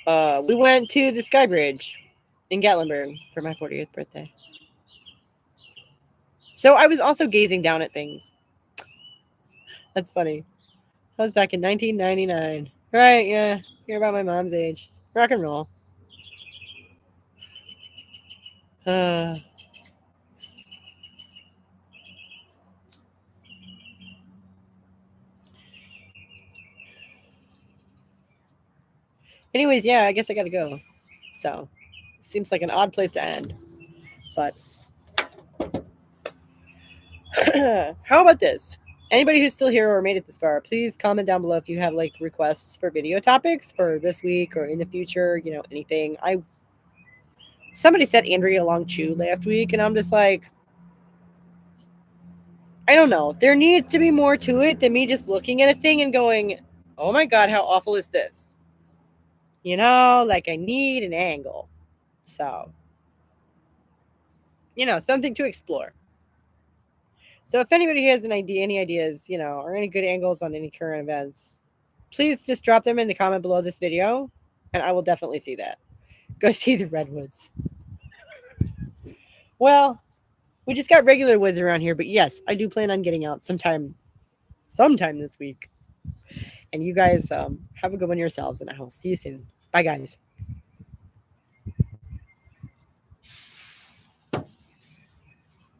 We went to the Sky Bridge in Gatlinburg for my 40th birthday. So I was also gazing down at things. That's funny. I was back in 1999. Right, yeah. You're about my mom's age. Rock and roll. Anyways, yeah, I guess I gotta go. So, seems like an odd place to end. But how about this? Anybody who's still here or made it this far, please comment down below if you have like requests for video topics for this week or in the future. Anything. Somebody said Andrea Long Chu last week, and I'm just like, I don't know. There needs to be more to it than me just looking at a thing and going, "Oh my god, how awful is this?" Like I need an angle. So, something to explore. So if anybody has any ideas, or any good angles on any current events, please just drop them in the comment below this video, and I will definitely see that. Go see the redwoods. Well, we just got regular woods around here, but yes, I do plan on getting out sometime this week. And you guys have a good one yourselves, and I will see you soon. Bye, guys.